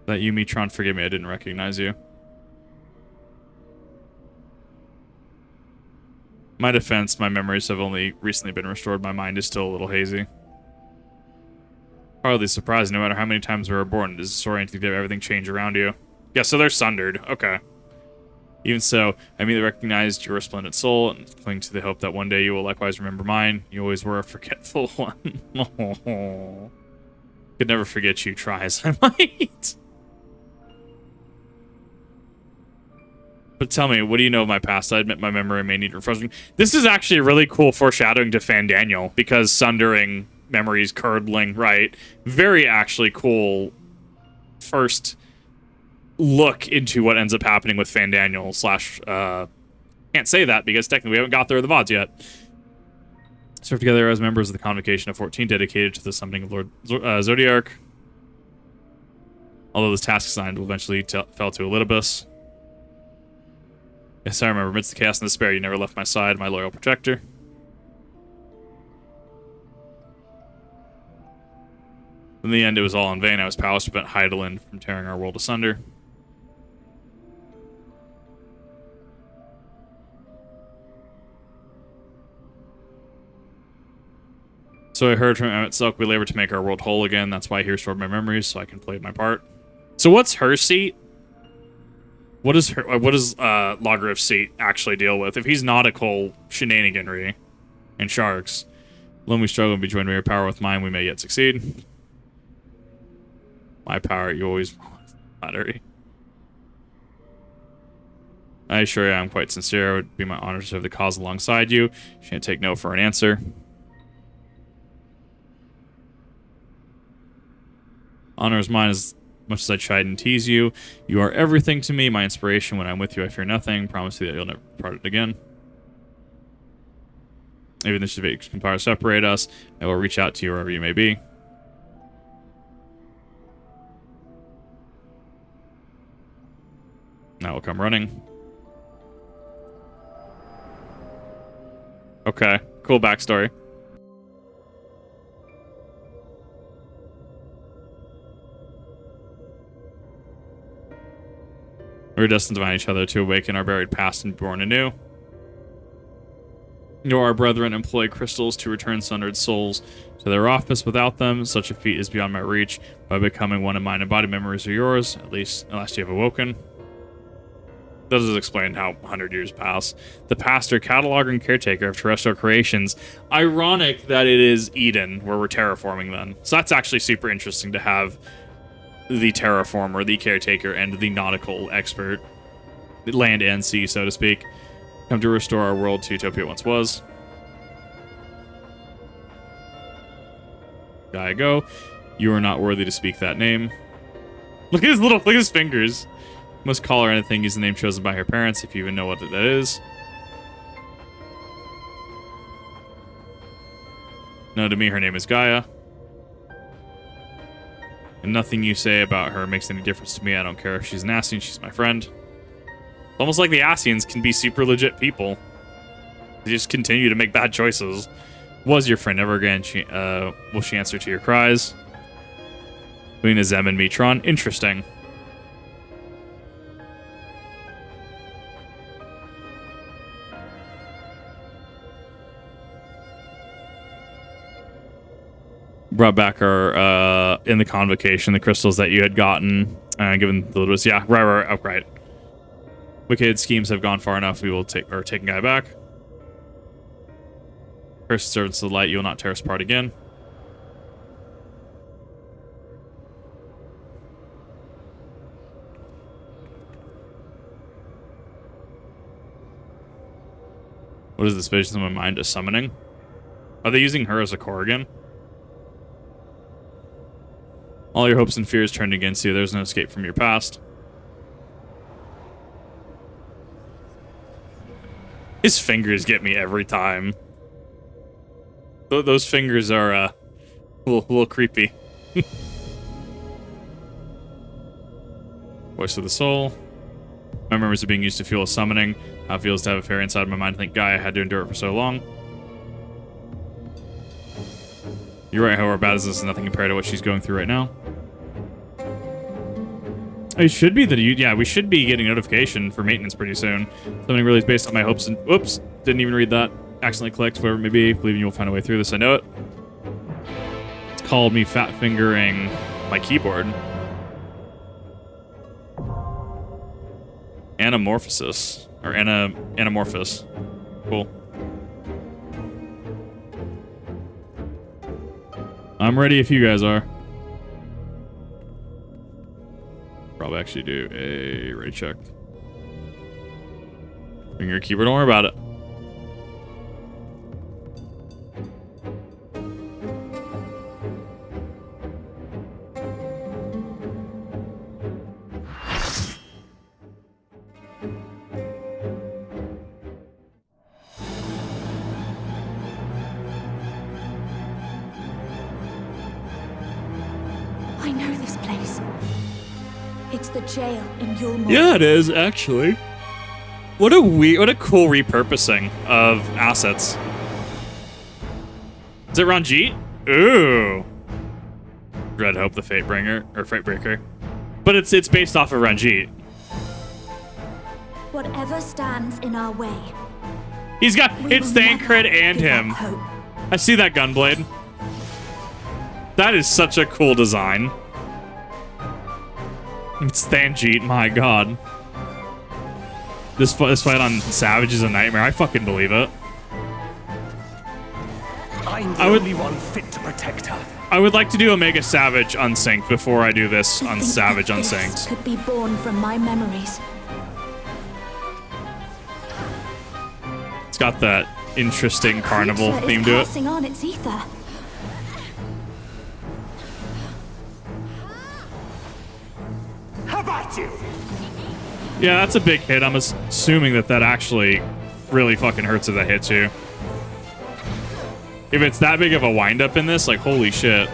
That you, Metron, forgive me, I didn't recognize you. My defense, my memories have only recently been restored. My mind is still a little hazy. Hardly surprised, no matter how many times we were born, it is disorienting to have everything change around you. Yeah, so they're Sundered. Okay. Even so, I immediately recognized your resplendent soul and cling to the hope that one day you will likewise remember mine. You always were a forgetful one. Oh. Could never forget you, try as I might. But tell me, what do you know of my past? I admit my memory may need refreshing. This is actually a really cool foreshadowing to Fandaniel, because sundering, memories curdling, right? Very actually cool first look into what ends up happening with Fandaniel slash, can't say that because technically we haven't got there in the VODs yet. Serve together as members of the Convocation of 14 dedicated to the summoning of Lord Zodiark. Although this task assigned will eventually fell to Elidibus. Yes, I remember. Amidst the chaos and despair, you never left my side, my loyal protector. In the end, it was all in vain. I was powerless to prevent Hydaelyn from tearing our world asunder. So I heard from Emmett Silk, we labor to make our world whole again. That's why he restored my memories, so I can play my part. So what's her seat? What does Logreif's seat actually deal with? If he's nautical shenaniganry and sharks, when we struggle and be joined by your power with mine, we may yet succeed. My power, you always flattery. I assure you I'm quite sincere. It would be my honor to serve the cause alongside you. Shan't take no for an answer. Honor is mine as much as I chide and tease you. You are everything to me, my inspiration. When I'm with you, I fear nothing. Promise you that you'll never part it again. Even if the can power separate us, I will reach out to you wherever you may be. I will come running. Okay, cool backstory. We're destined to find each other, to awaken our buried past and be born anew. Nor our brethren employ crystals to return sundered souls to their office. Without them, such a feat is beyond my reach. By becoming one of mine embodied memories are yours, at least unless you have awoken. That does explain how 100 years pass. The pastor, cataloger, and caretaker of terrestrial creations. Ironic that it is Eden, where we're terraforming then. So that's actually super interesting to have the terraformer, the caretaker, and the nautical expert, land and sea, so to speak, come to restore our world to utopia it once was. Gaia go. You are not worthy to speak that name. Look at his fingers. Must call her anything. Use the name chosen by her parents, if you even know what that is. No, to me, her name is Gaia. And nothing you say about her makes any difference to me. I don't care if she's an Ascian, she's my friend. It's almost like the Ascians can be super legit people. They just continue to make bad choices. Was your friend ever again? Will she answer to your cries? Between Zem and Mitron. Interesting. Brought back our, in the convocation, the crystals that you had gotten, given the little, yeah, right. Wicked schemes have gone far enough. We will take Gaia back. Cursed servants of the light, you will not tear us apart again. What is this vision in my mind? A summoning? Are they using her as a core again? All your hopes and fears turned against you. There's no escape from your past. His fingers get me every time. Those fingers are a little creepy. Voice of the soul. My memories are being used to fuel a summoning. How it feels to have a fairy inside my mind. I think Gaia had to endure it for so long. You're right, however bad is this is nothing compared to what she's going through right now. It should be that yeah, we should be getting notification for maintenance pretty soon. Something really is based on my hopes and whoops, didn't even read that. Accidentally clicked, whatever it may be. Believing you'll find a way through this. I know it. It's called me fat fingering my keyboard. Anamorphosis. Or anamorphous. Cool. I'm ready if you guys are. Probably actually do a ready check. Bring your keyboard, don't worry about it. I know this place. It's the jail in Yulmore. Yeah, it is, actually. What a cool repurposing of assets. Is it Ranjit? Ooh. Dread Hope, the Fatebringer, or Fatebreaker. But it's based off of Ranjit. Whatever stands in our way. He's got, it's Thancred and him. I see that gunblade. That is such a cool design. It's Thanjeet, my god. This fight on Savage is a nightmare. I fucking believe it. I'm the only one fit to protect her. I would like to do Omega Savage Unsynced before I do this on Savage Unsynced. Could be born from my memories. It's got that interesting carnival theme to it. Passing on its ether. How about you? Yeah, that's a big hit. I'm assuming that actually really fucking hurts if that hits you. If it's that big of a wind-up in this, like, holy shit.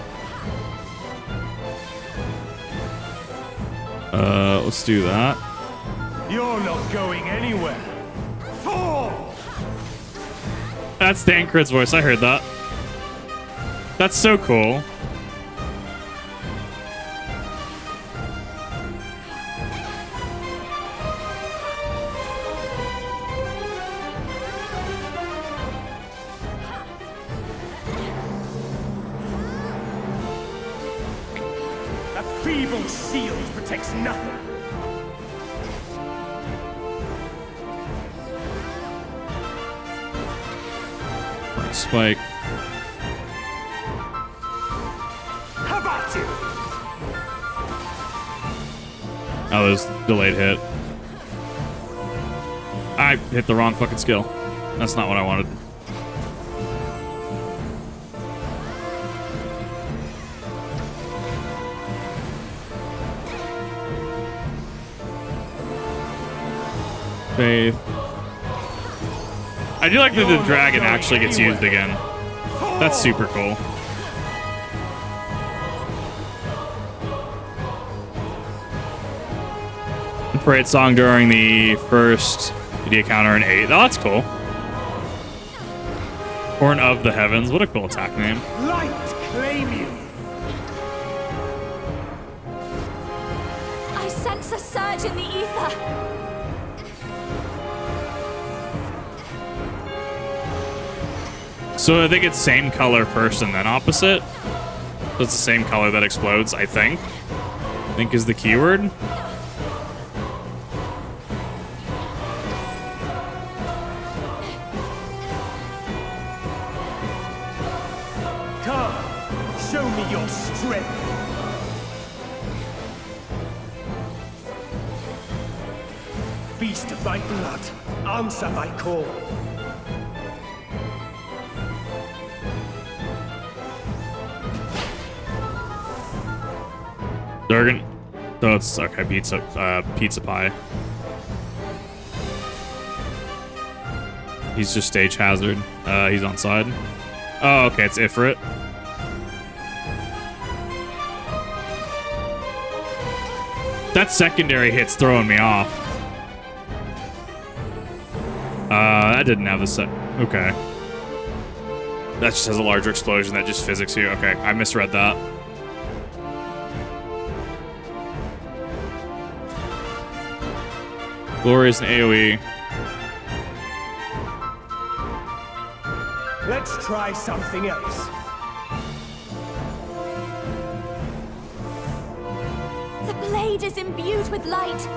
Let's do that. You're not going anywhere. Fall! That's Thancred's voice. I heard that. That's so cool. Feeble shield protects nothing. Spike. How about you? Oh, there's delayed hit. I hit the wrong fucking skill. That's not what I wanted. Faith. I do like that the dragon actually gets used again. That's super cool. The parade song during the first media counter in 8. Oh, that's cool. Horn of the Heavens. What a cool attack name. Light claim you. I sense a surge in the ether. So I think it's same color first and then opposite. So it's the same color that explodes, I think. I think is the keyword. Come, show me your strength. Beast of my blood, answer my call. Durgan. So it's okay. Pizza pie. He's just stage hazard. He's on side. Oh, okay. It's Ifrit. That secondary hit's throwing me off. That didn't have the set. Okay. That just has a larger explosion. That just physics you. Okay, I misread that. Glorious and AoE. Let's try something else. The blade is imbued with light.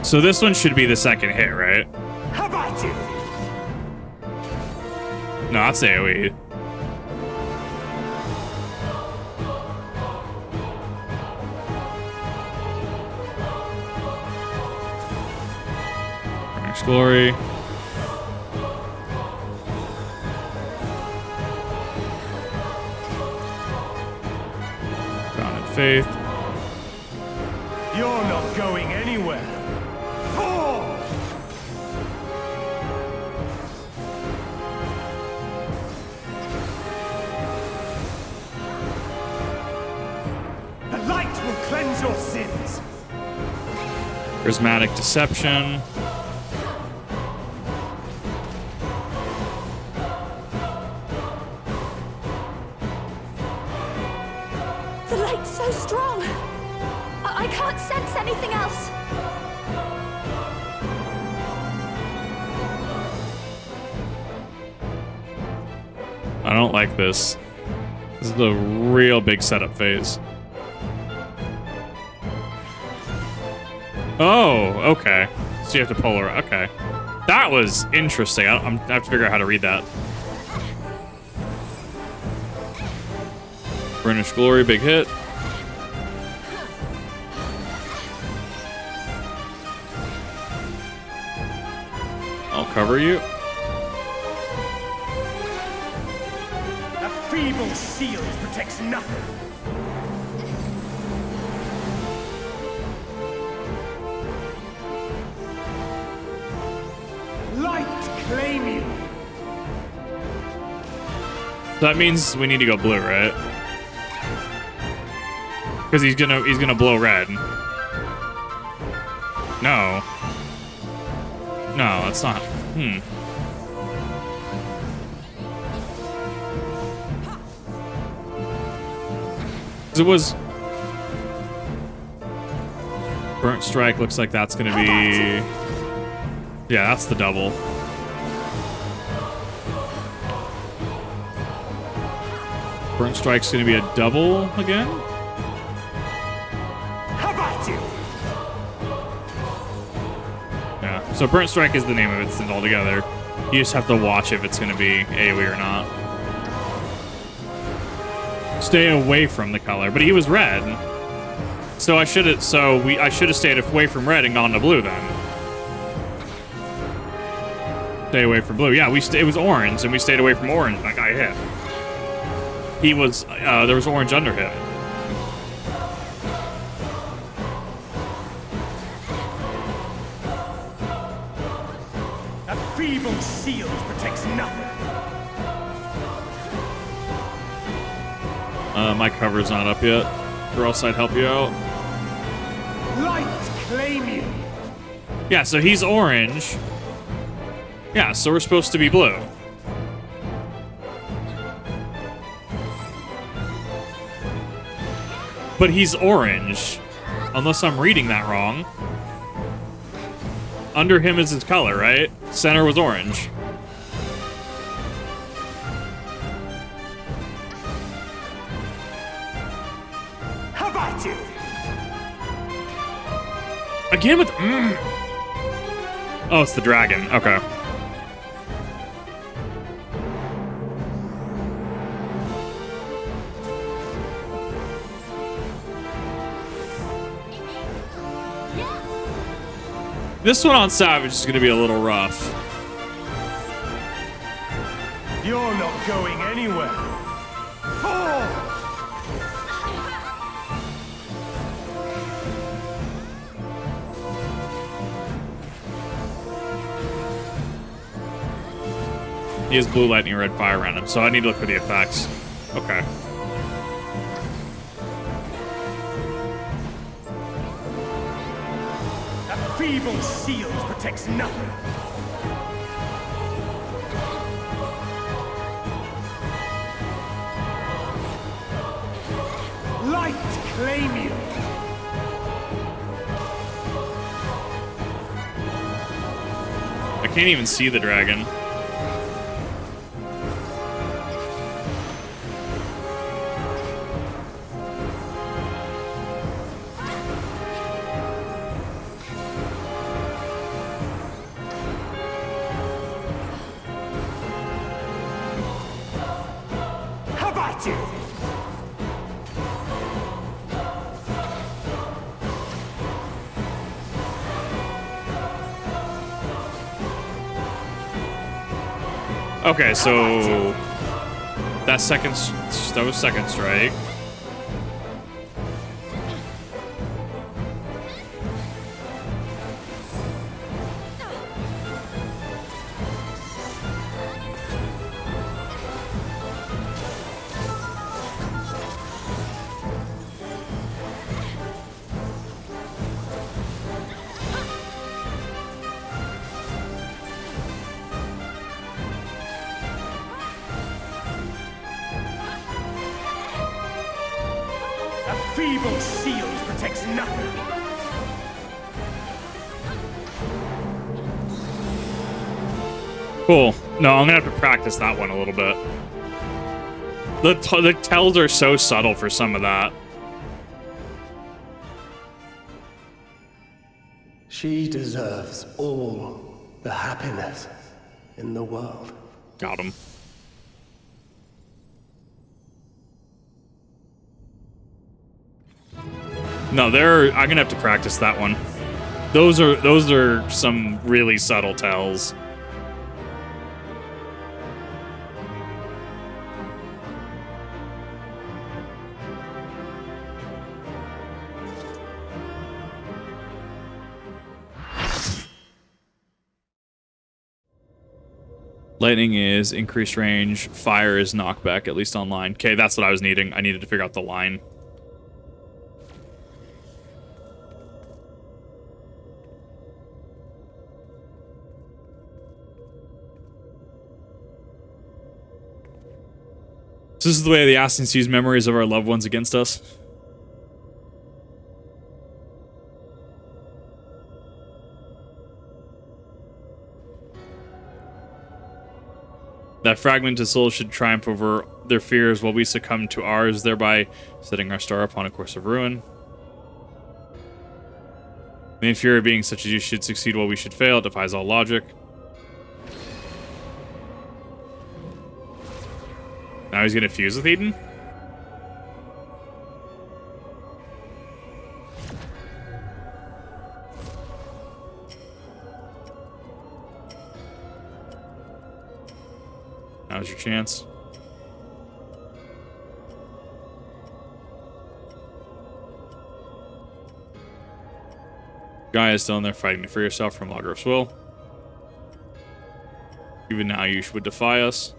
So this one should be the second hit, right? How about you? No, that's AoE. Glory. Grounded Faith. You're not going anywhere. Fall! The light will cleanse your sins. Prismatic Deception. So strong. I can't sense anything else. I don't like this. This is a real big setup phase. Oh, okay. So you have to polar. Okay. That was interesting. I have to figure out how to read that. Burnished Glory, big hit. I'll cover you. A feeble shield protects nothing. Light claim you. That means we need to go blue, right? Because he's gonna blow red. No. No, that's not. It was Burnt Strike. Looks like that's gonna be. Yeah, that's the double. Burnt Strike's gonna be a double again. How about you? Yeah. So Burnt Strike is the name of it altogether. You just have to watch if it's gonna be AoE or not. Stay away from the color, but he was red. So I should have. I should have stayed away from red and gone to blue then. Stay away from blue. Yeah, it was orange, and we stayed away from orange. That guy hit. He was. There was orange under him. feeble shield protects nothing. My cover's not up yet. Or else I'd help you out. Light claim you. Yeah, so he's orange. Yeah, so we're supposed to be blue. But he's orange. Unless I'm reading that wrong. Under him is his color, right? Center was orange. How about you? Again with... Oh, it's the dragon. Okay. This one on Savage is going to be a little rough. You're not going anywhere. Fall! He has blue lightning, red fire around him, so I need to look for the effects. Okay. A feeble shield protects nothing. Light claim you. I can't even see the dragon. How about you? Okay, so that was second strike. A feeble shield protects nothing. Cool. No, I'm gonna have to practice that one a little bit. The tells are so subtle for some of that. She deserves all the happiness in the world. Got him. No, I'm gonna have to practice that one. Those are some really subtle tells. Lightning is increased range. Fire is knockback, at least online. Okay, that's what I was needing. I needed to figure out the line. So this is the way the Assassins use memories of our loved ones against us. That fragmented soul should triumph over their fears while we succumb to ours, thereby setting our star upon a course of ruin. The inferior being such as you should succeed while we should fail. It defies all logic. Now he's gonna fuse with Eden? Now's your chance. Gaia is still in there fighting to free herself from Logger's will. Even now you would defy us.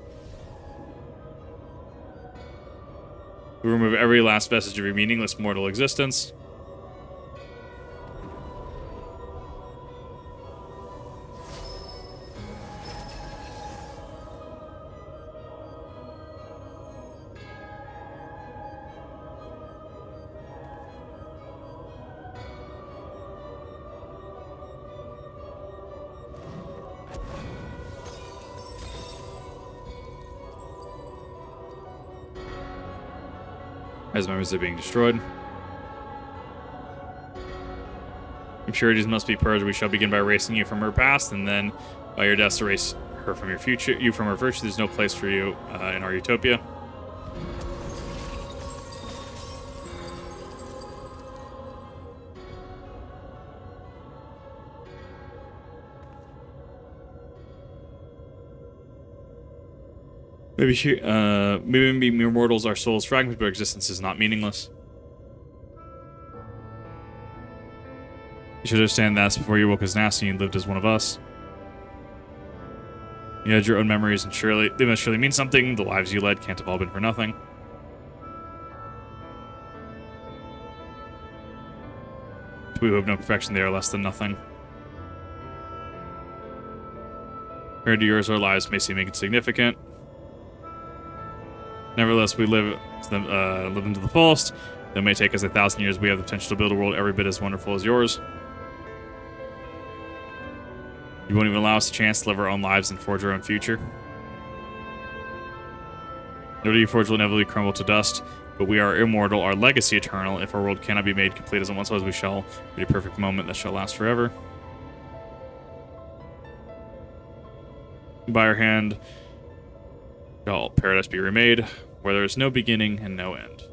We remove every last vestige of your meaningless mortal existence. As memories are being destroyed. Impurities must be purged. We shall begin by erasing you from her past, and then by your death erase her from your future. You from her virtue. There's no place for you in our utopia. Maybe mere mortals are souls fragments, but our existence is not meaningless. You should understand that before you woke as nasty, you lived as one of us. You had your own memories, and surely they must surely mean something. The lives you led can't have all been for nothing. To we who have no perfection, they are less than nothing. Compared to yours, our lives may seem insignificant. Nevertheless, we live them to the fullest. Though it may take us 1,000 years, we have the potential to build a world every bit as wonderful as yours. You won't even allow us a chance to live our own lives and forge our own future. No doubt you forge will inevitably crumble to dust, but we are immortal, our legacy eternal. If our world cannot be made complete as it once was, we shall create a perfect moment that shall last forever. By our hand shall paradise be remade, where there is no beginning and no end.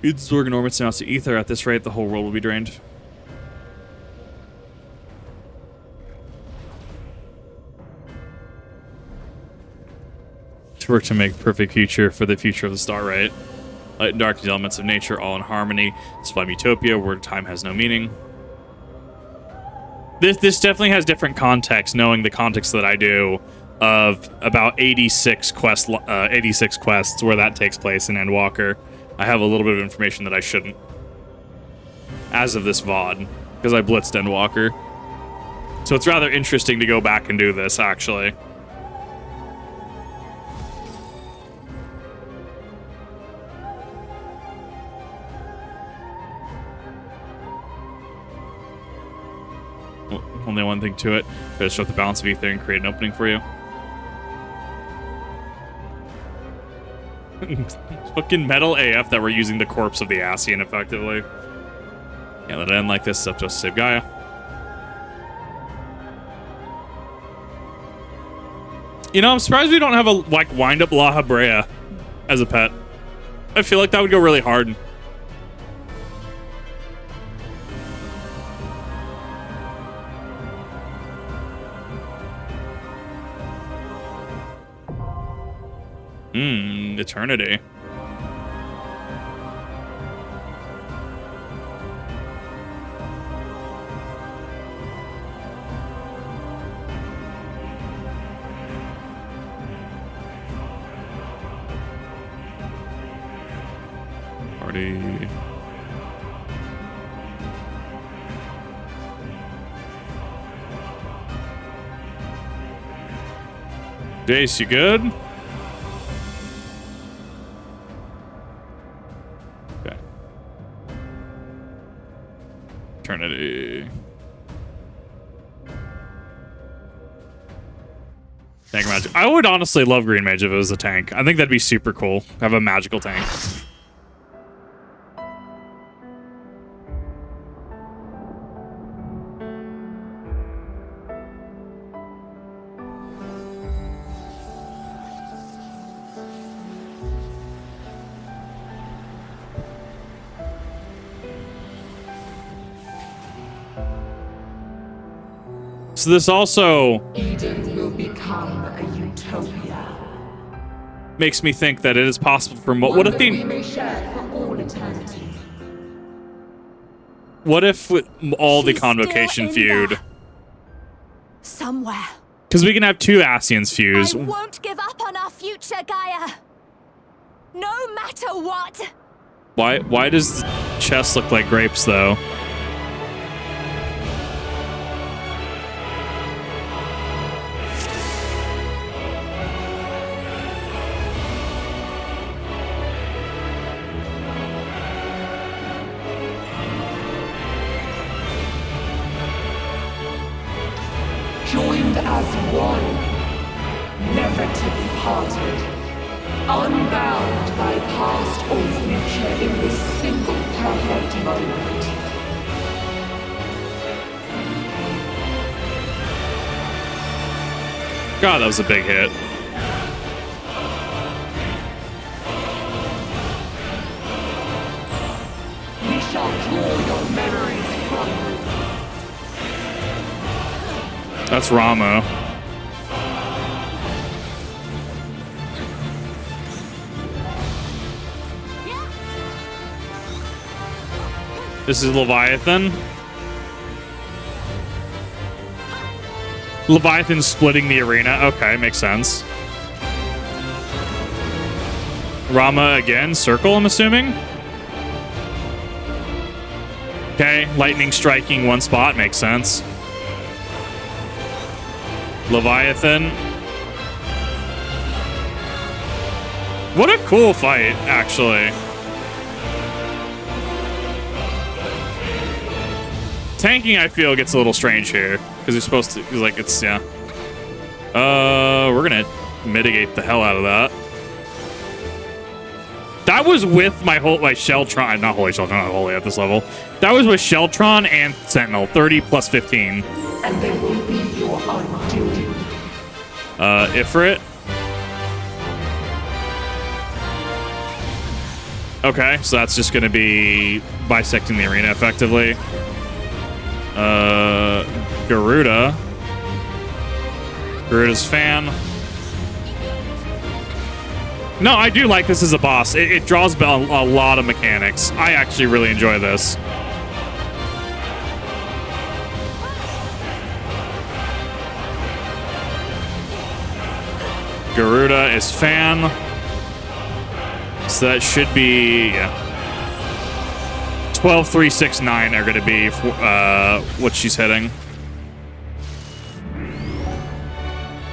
Its Zorg and orbits now to ether. At this rate, the whole world will be drained. To work to make perfect future for the future of the star, right? Light and dark, the elements of nature, all in harmony. Sublime utopia, where time has no meaning. This definitely has different context, knowing the context that I do of about 86 quests where that takes place in Endwalker. I have a little bit of information that I shouldn't, as of this VOD, because I blitzed Endwalker. So it's rather interesting to go back and do this, actually. Well, only one thing to it. Try to disrupt the balance of ether and create an opening for you. Fucking metal AF that we're using the corpse of the Ascian effectively. Yeah, let it end like this. It's up to us to save Gaia. You know, I'm surprised we don't have a wind-up La Habrea as a pet. I feel like that would go really hard. Eternity. Party. Jace, you good? Eternity. Tank magic. I would honestly love Green Mage if it was a tank. I think that'd be super cool. Have a magical tank. So this also... Eden will become a utopia. makes me think that it is possible for what if We they may share for all eternity. what if with all the She's convocation still in feud? there. Somewhere. Because we can have two Ascians fuse. I won't give up on our future, Gaia. No matter what. Why does chest look like grapes though? Joined as one, never to be parted, unbound by past or future in this single perfect moment. God, that was a big hit. We shall draw your memories from you. That's Ramo. This is Leviathan. Leviathan splitting the arena. Okay, makes sense. Rama again. Circle, I'm assuming. Okay, lightning striking one spot. Makes sense. Leviathan. What a cool fight, actually. Tanking, I feel, gets a little strange here. Because you're supposed to, like, it's, yeah. We're gonna mitigate the hell out of that. That was with my Sheltron, not Holy Sheltron, not Holy at this level. That was with Sheltron and Sentinel, 30 plus 15. And they will be your undoing. Ifrit. Okay, so that's just gonna be bisecting the arena effectively. Garuda. Garuda's fan. No, I do like this as a boss. It draws a lot of mechanics. I actually really enjoy this. Garuda is fan. So that should be, yeah. 12, 3, 6, 9 are going to be what she's hitting.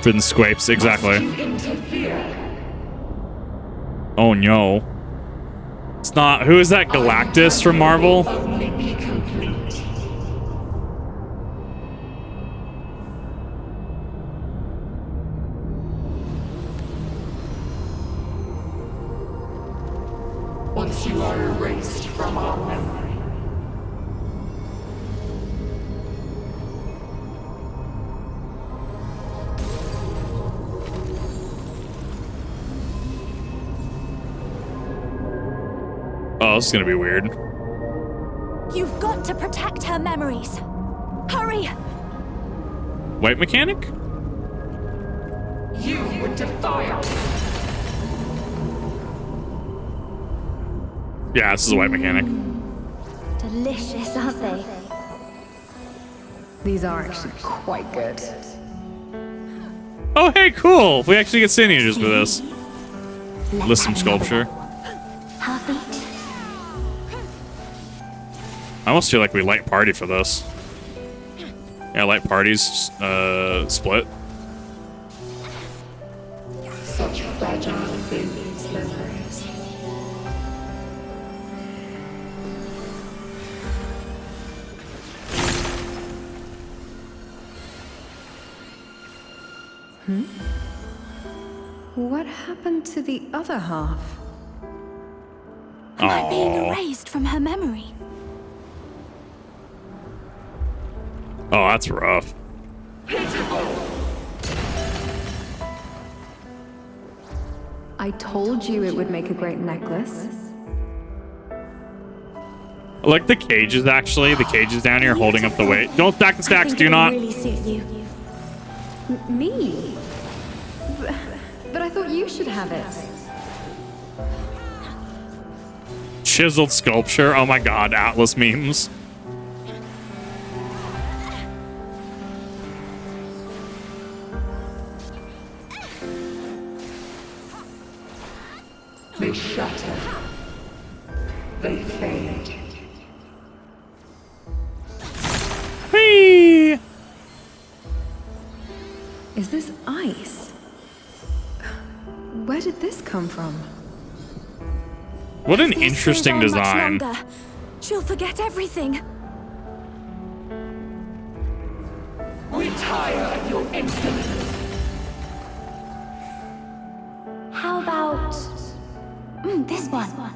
For the scrapes, exactly. Oh no. It's not. Who is that? Galactus from Marvel? Only be complete. Once you are erased from our memory. Oh, this is going to be weird. You've got to protect her memories. Hurry! White mechanic? You would defy us. Yeah, this is a white mechanic. Delicious, aren't they? These are actually quite good. Oh, hey, cool. We actually get signatures for this. Lissom sculpture. Half each. I almost feel like we light party for this. Yeah, light parties, split. Such fragile things, memories. What happened to the other half? Am I being Aw. erased from her memory? Oh, that's rough. I told you it would make a great necklace. I like the cages, actually. The cages down here holding up the weight. Don't stack the stacks, I think do it'll not. really suit you. Me? But I thought you should have it. chiseled sculpture. Oh my god, Atlas memes. They shatter. They fade. Whee! Is this ice? Where did this come from? What an If this interesting goes on much design. longer, she'll forget everything. We tire of your insolence. How about this one?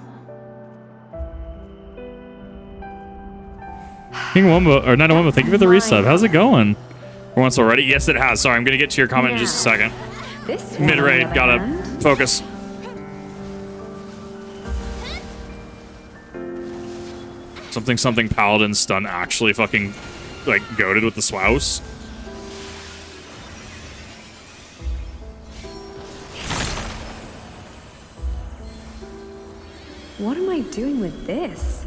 King Wumbo, or 901, thank you for the resub. How's it going? For once already? Yes, it has. Sorry, I'm going to get to your comment in just a second. This one, on the Mid-raid, other gotta hand. focus. Something paladin stun actually fucking like goated with the swouse. What am I doing with this?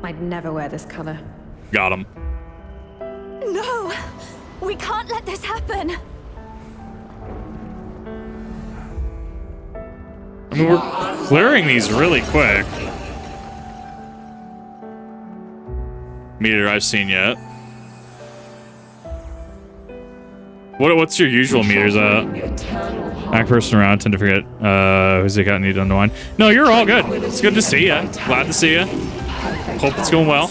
I'd never wear this color. Got him. No! We can't let this happen! I mean, we're clearing these really quick. Meter I've seen yet. What's your usual meters at? Act person around, tend to forget who's it got need to unwind. No, you're all good. It's good to see you. Glad to see you. Hope it's going well.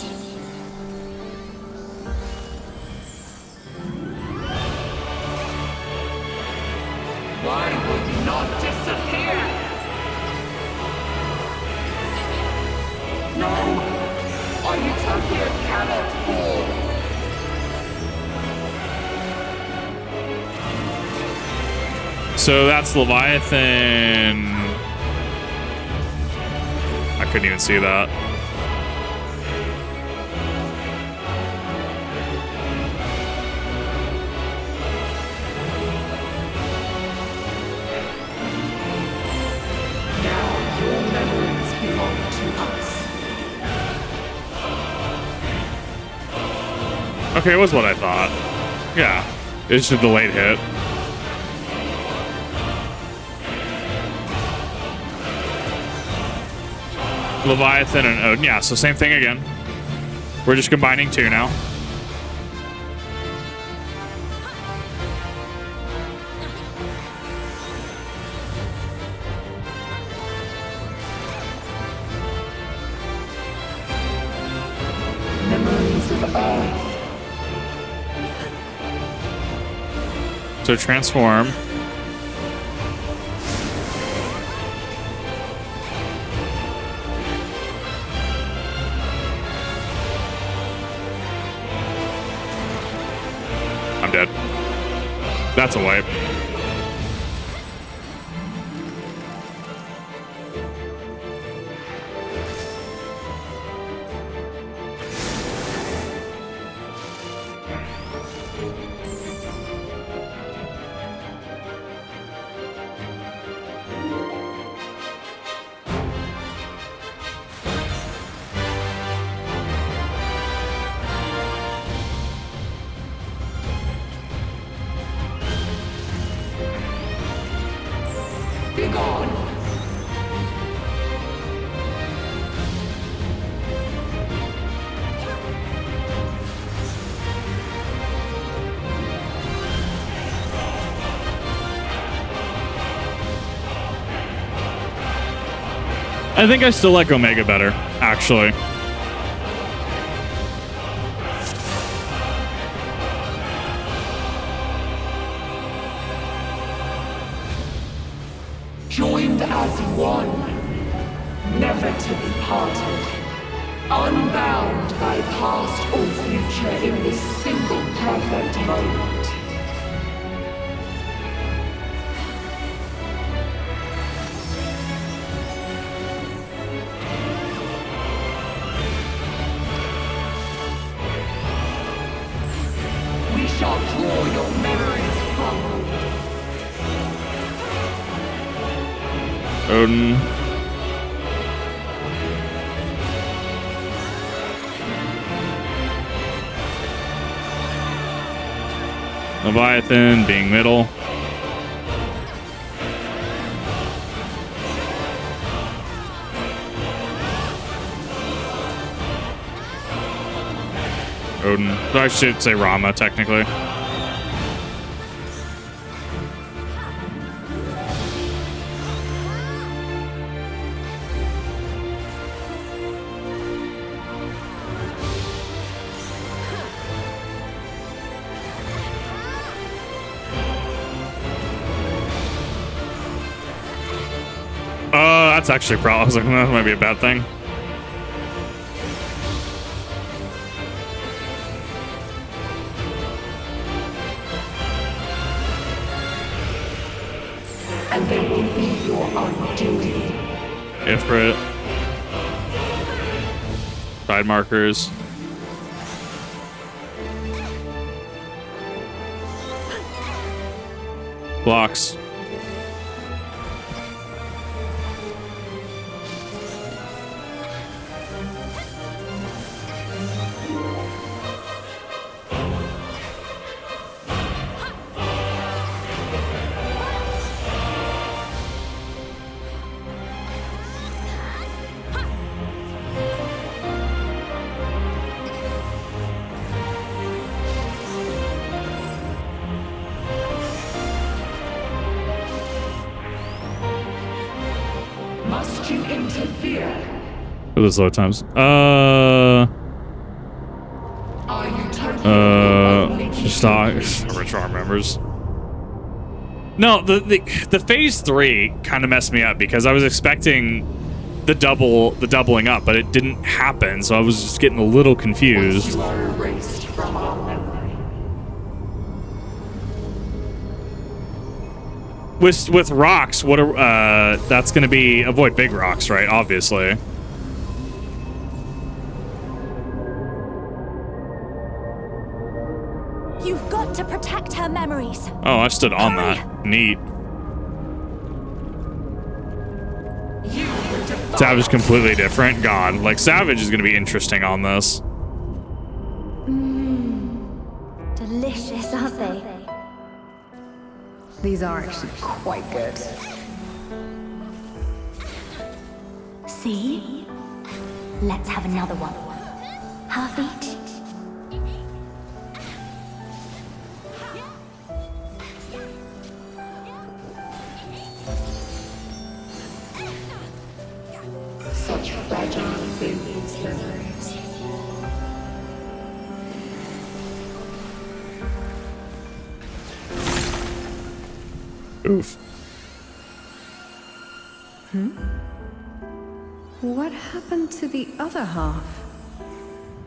Why would you not disappear? No! Our utopia cannot fall! So that's Leviathan. I couldn't even see that. Now your memories belong to us. Okay, it was what I thought. Yeah, it's just a delayed hit. Leviathan and Odin. Yeah, so same thing again. We're just combining two now. Memories of Earth. So transform. I'm dead. That's a wipe. Be gone! I think I still like Omega better, actually. Joined as one, never to be parted, unbound by past or future in this single perfect moment. We shall draw your memories from you. Odin. Leviathan being middle. Odin. I should say Rama, technically. That's actually a problem. I was like, that might be a bad thing. And they will be your undoing. Ifrit. Side markers. Blocks. Must you interfere? For the slow times. Are you totally Stock rich arm members. No, the phase 3 kind of messed me up because I was expecting the doubling up, but it didn't happen, so I was just getting a little confused. You are erased from our memory. With rocks, what are that's going to be avoid big rocks, right? Obviously. You've got to protect her memories. Oh, I stood on that. Neat. Savage is completely different. God, like Savage is going to be interesting on this. Delicious, aren't they? These are actually quite good. See? Let's have another one. Half each. Such fragile things, memories. Oof. What happened to the other half?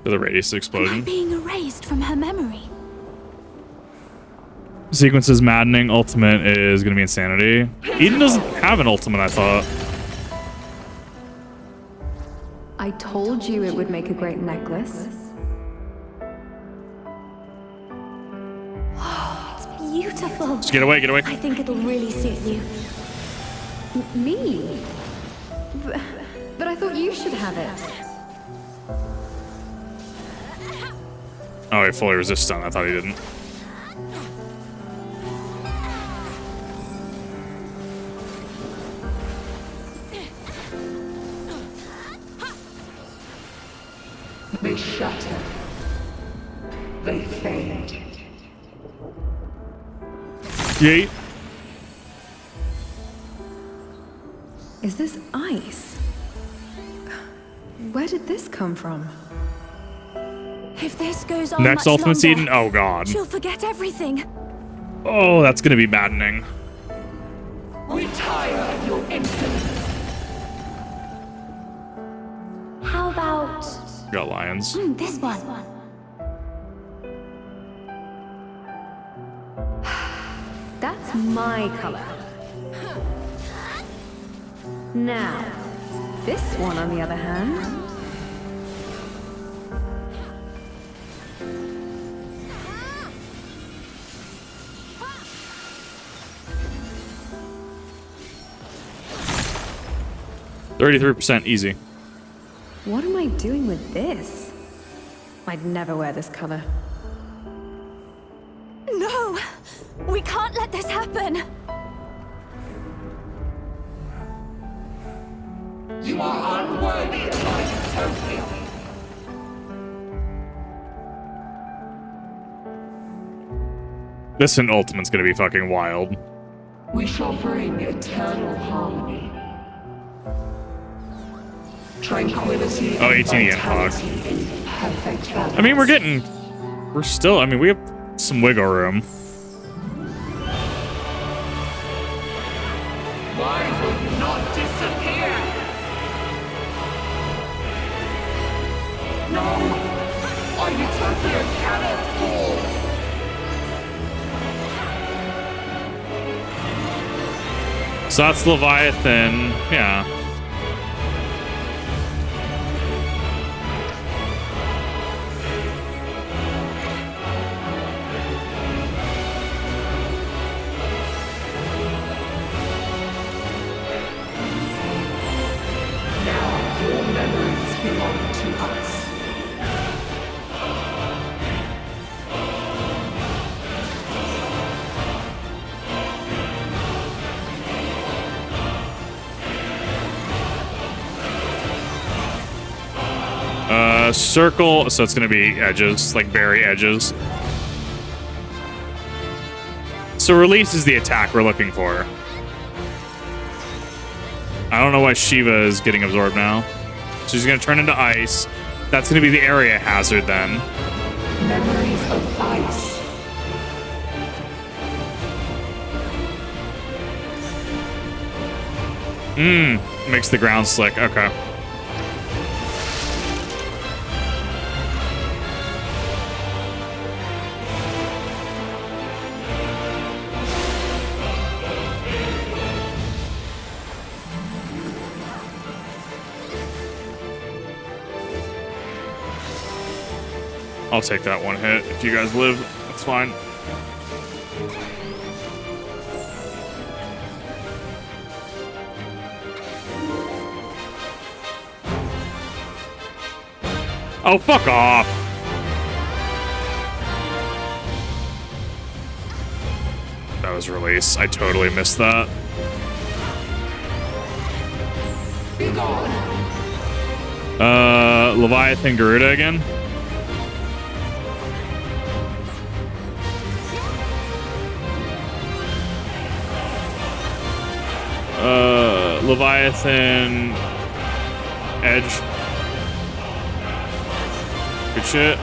To the radius explosion. Being erased from her memory. Sequence is maddening. Ultimate is going to be insanity. Eden doesn't have an ultimate, I thought. I told you it would make a great necklace. Beautiful. Just get away, get away. I think it'll really suit you. Me? But I thought you should have it. Oh, he fully resists stun. I thought he didn't. They shatter. They fade. Yeet. Is this ice? Where did this come from? If this goes on Next much ultimate longer, Eden. Oh god. she'll forget everything. Oh, that's gonna be maddening. Retire your insolence. How about Got lions. this one? That's my color. Now, this one on the other hand. %, easy. What am I doing with this? I'd never wear this color. No! We can't let this happen! You are unworthy of my utopia. This in Ultimate's gonna be fucking wild. We shall bring eternal harmony. Tranquility Oh, and 18 again, fuck. vitality in perfect balance. I mean, we're still, I mean, we have some wiggle room. Why will you not disappear? No! Our utopia cannot fall! So that's Leviathan, yeah. Now your memories belong to us. Circle, so it's gonna be edges, like very edges. So release is the attack we're looking for. I don't know why Shiva is getting absorbed now. She's gonna turn into ice. That's gonna be the area hazard then. Memories of ice. Makes the ground slick, okay. I'll take that one hit. If you guys live, that's fine. Oh, fuck off. That was release. I totally missed that. Be gone. Leviathan Garuda again. Leviathan Edge. Good shit.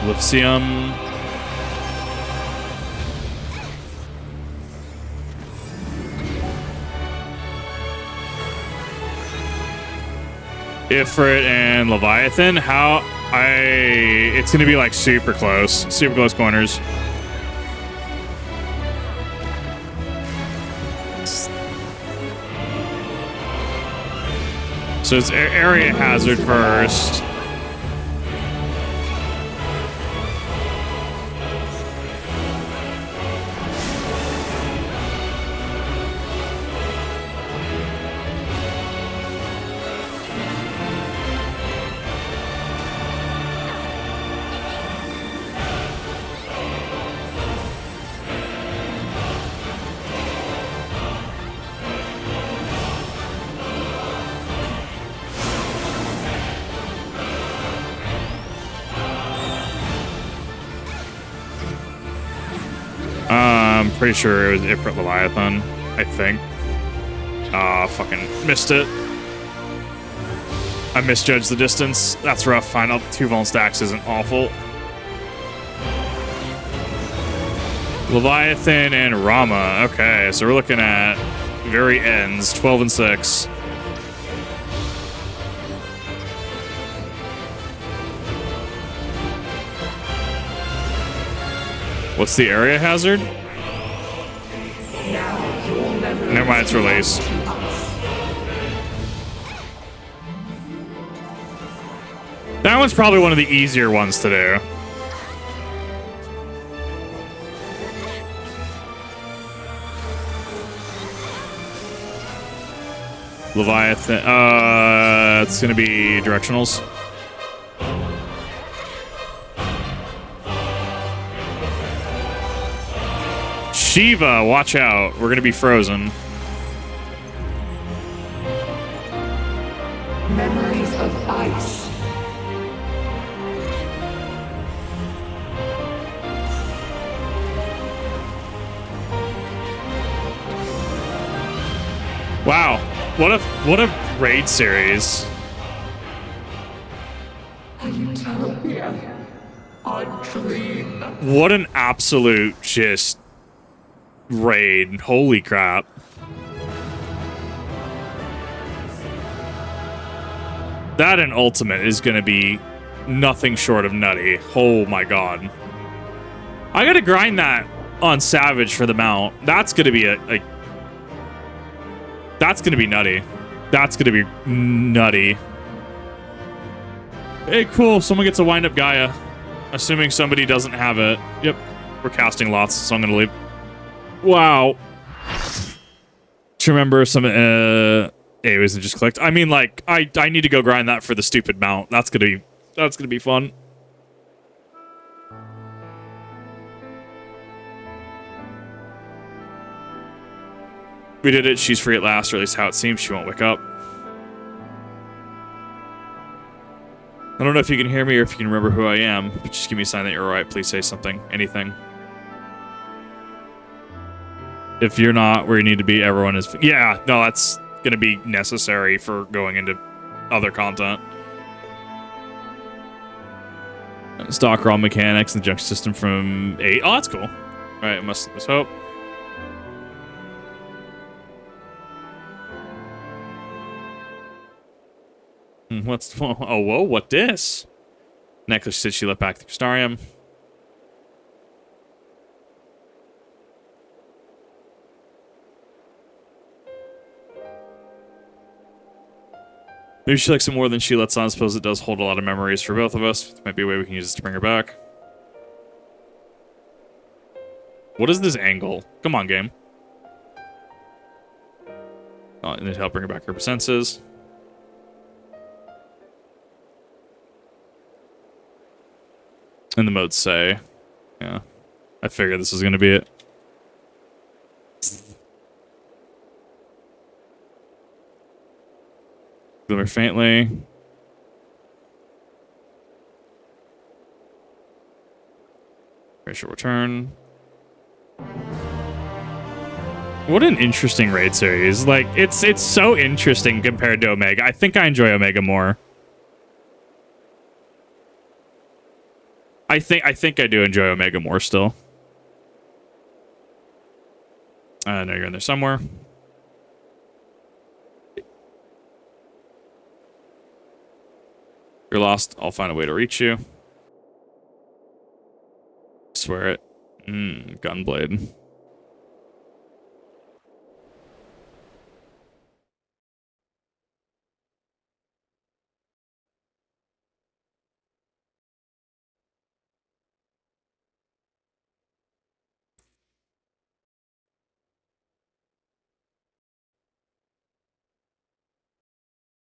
Lithium. Ifrit and Leviathan. It's gonna be like super close corners. So it's area hazard first. I'm pretty sure it was Ifrit Leviathan, I think. Ah, fucking missed it. I misjudged the distance. That's rough. Final 2 vuln stacks isn't awful. Leviathan and Rama. Okay, so we're looking at very ends, 12 and 6. What's the area hazard? Never mind, it's release. That one's probably one of the easier ones to do. Leviathan. It's gonna be directionals. Shiva, watch out. We're gonna be frozen. Memories of ice. Wow. What a raid series. Utopia. A dream. What an absolute just raid. Holy crap. That and Ultimate is going to be nothing short of nutty. Oh my god. I got to grind that on Savage for the mount. That's going to be that's going to be nutty. That's going to be nutty. Hey, cool. Someone gets a wind up Gaia. Assuming somebody doesn't have it. Yep. We're casting lots, so I'm going to leave. Wow. To remember some it wasn't just clicked. I mean, like, I need to go grind that for the stupid mount. That's gonna be fun. We did it. She's free at last, or at least how it seems. She won't wake up. I don't know if you can hear me or if you can remember who I am, but just give me a sign that you're alright. Please say something. Anything. If you're not where you need to be, everyone is... Yeah, no, that's going to be necessary for going into other content. Stock raw mechanics and the junction system from 8. Oh, that's cool. Alright, let's hope. What's... Oh, whoa, what this? Necklace said she left back the Crystarium. Maybe she likes it more than she lets on. I suppose it does hold a lot of memories for both of us. Might be a way we can use this to bring her back. What is this angle? Come on, game. Oh, and it help bring her back her senses. And the modes say. Yeah. I figured this was going to be it. Glimmer faintly. Racial return. What an interesting raid series. Like, it's so interesting compared to Omega. I think I enjoy Omega more. I think I do enjoy Omega more still. I know you're in there somewhere. You're lost. I'll find a way to reach you. Swear it. Gunblade.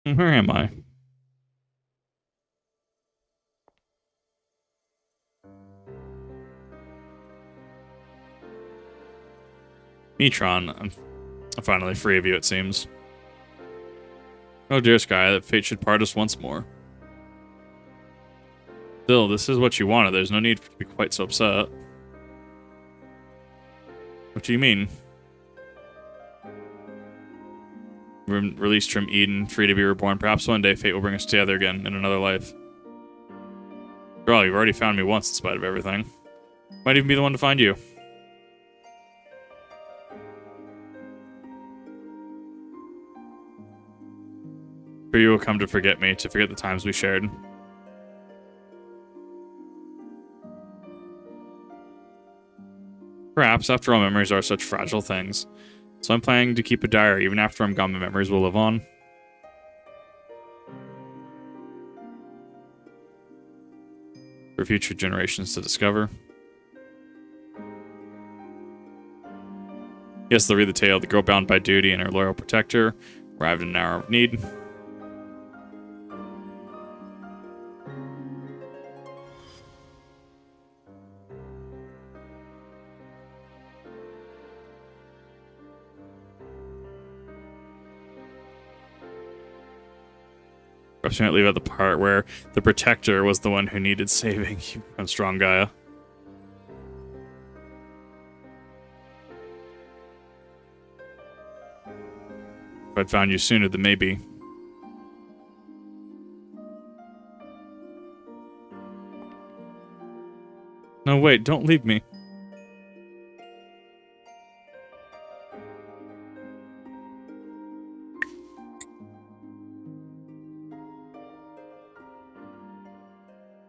Where am I? Metron, I'm finally free of you, it seems. Oh, dear Sky, that fate should part us once more. Still, this is what you wanted. There's no need to be quite so upset. What do you mean? Released from Eden, free to be reborn. Perhaps one day fate will bring us together again in another life. After all, you've already found me once in spite of everything. Might even be the one to find you. For you will come to forget me, to forget the times we shared. Perhaps, after all, memories are such fragile things. So I'm planning to keep a diary. Even after I'm gone, my memories will live on. For future generations to discover. Yes, they'll read the tale of the girl bound by duty and her loyal protector, arrived in an hour of need. Perhaps we might leave out the part where the Protector was the one who needed saving. You become strong, Gaia. If I'd found you sooner, then maybe. No, wait, don't leave me.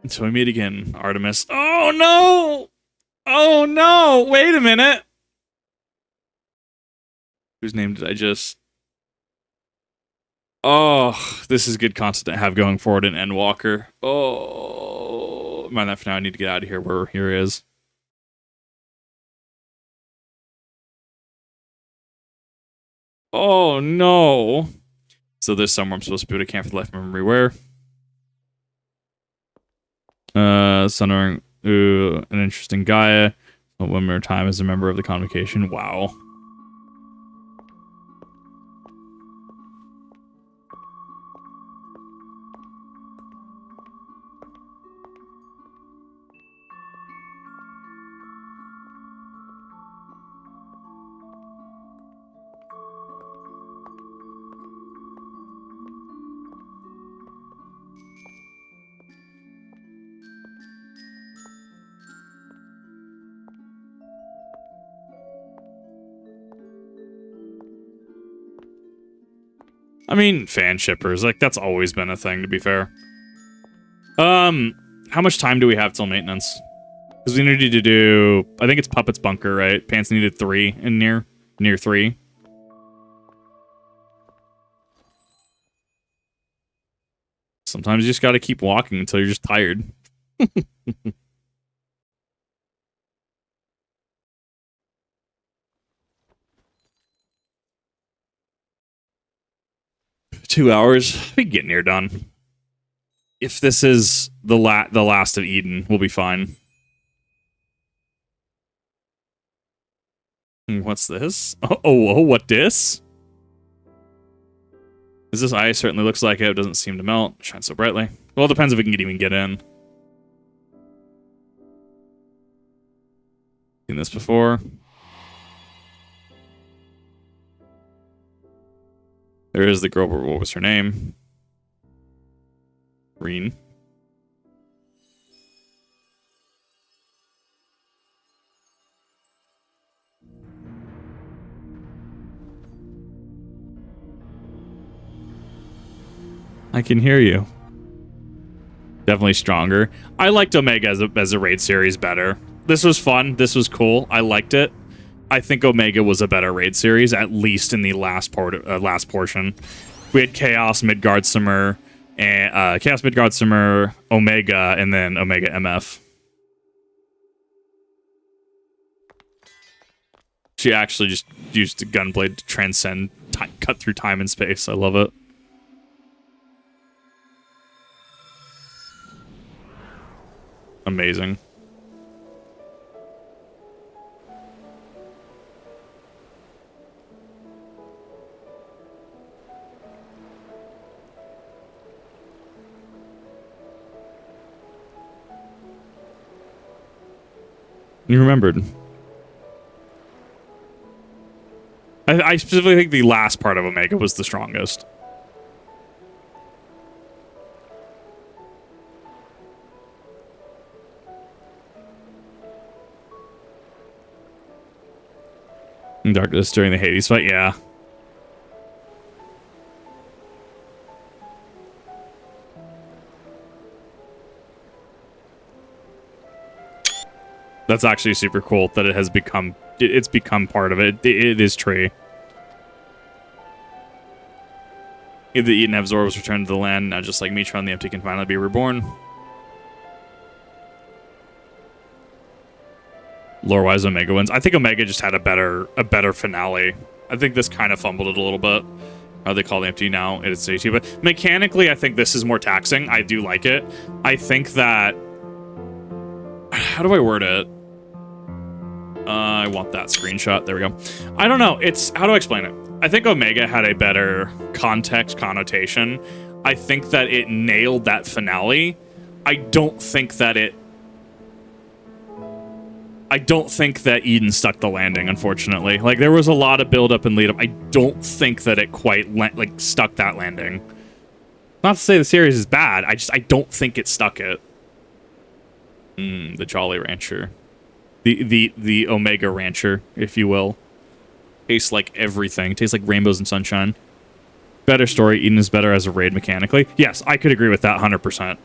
Until we meet again, Artemis. Oh, no! Oh, no! Wait a minute! Whose name did I just... Oh, this is good content to have going forward in Endwalker. Oh, mind that for now. I need to get out of here where here is. Oh, no. So there's somewhere I'm supposed to be, but I can't for the life of memory where. Sundering, an interesting Gaia. One more time as a member of the convocation. Wow. I mean, fan shippers, like, that's always been a thing, to be fair. How much time do we have till maintenance? Because we needed to do, I think it's Puppet's Bunker, right? Pants needed 3 in near 3. Sometimes you just gotta keep walking until you're just tired. 2 hours. We can get near done. If this is the last of Eden, we'll be fine. What's this? Oh, what this? Is this ice? Certainly looks like it. It doesn't seem to melt. It shines so brightly. Well, it depends if we can even get in. Seen this before. There is the girl, but what was her name? Ryne. I can hear you. Definitely stronger. I liked Omega as a raid series better. This was fun. This was cool. I liked it. I think Omega was a better raid series, at least in the last portion. We had Chaos, Midgardsormr, and Chaos, Midgardsormr, Omega, and then Omega MF. She actually just used the gunblade to transcend time, cut through time and space. I love it. Amazing. You remembered. I specifically think the last part of Omega was the strongest. Darkness during the Hades fight, yeah. That's actually super cool that it has become, it's become part of it. It is tree. If the Eden Absorb was returned to the land, now just like Mitron, the empty can finally be reborn. Lore-wise, Omega wins. I think Omega just had a better finale. I think this kind of fumbled it a little bit. How they call the empty now? It's AT, but mechanically, I think this is more taxing. I do like it. I think that. How do I word it? I want that screenshot. There we go. I don't know. It's how do I explain it? I think Omega had a better context connotation. I think that it nailed that finale. I don't think that Eden stuck the landing, unfortunately. Like, there was a lot of build-up and lead-up. I don't think that it quite, stuck that landing. Not to say the series is bad. I don't think it stuck it. The Jolly Rancher. The Omega Rancher, if you will. Tastes like everything. Tastes like rainbows and sunshine. Better story. Eden is better as a raid mechanically. Yes, I could agree with that 100%.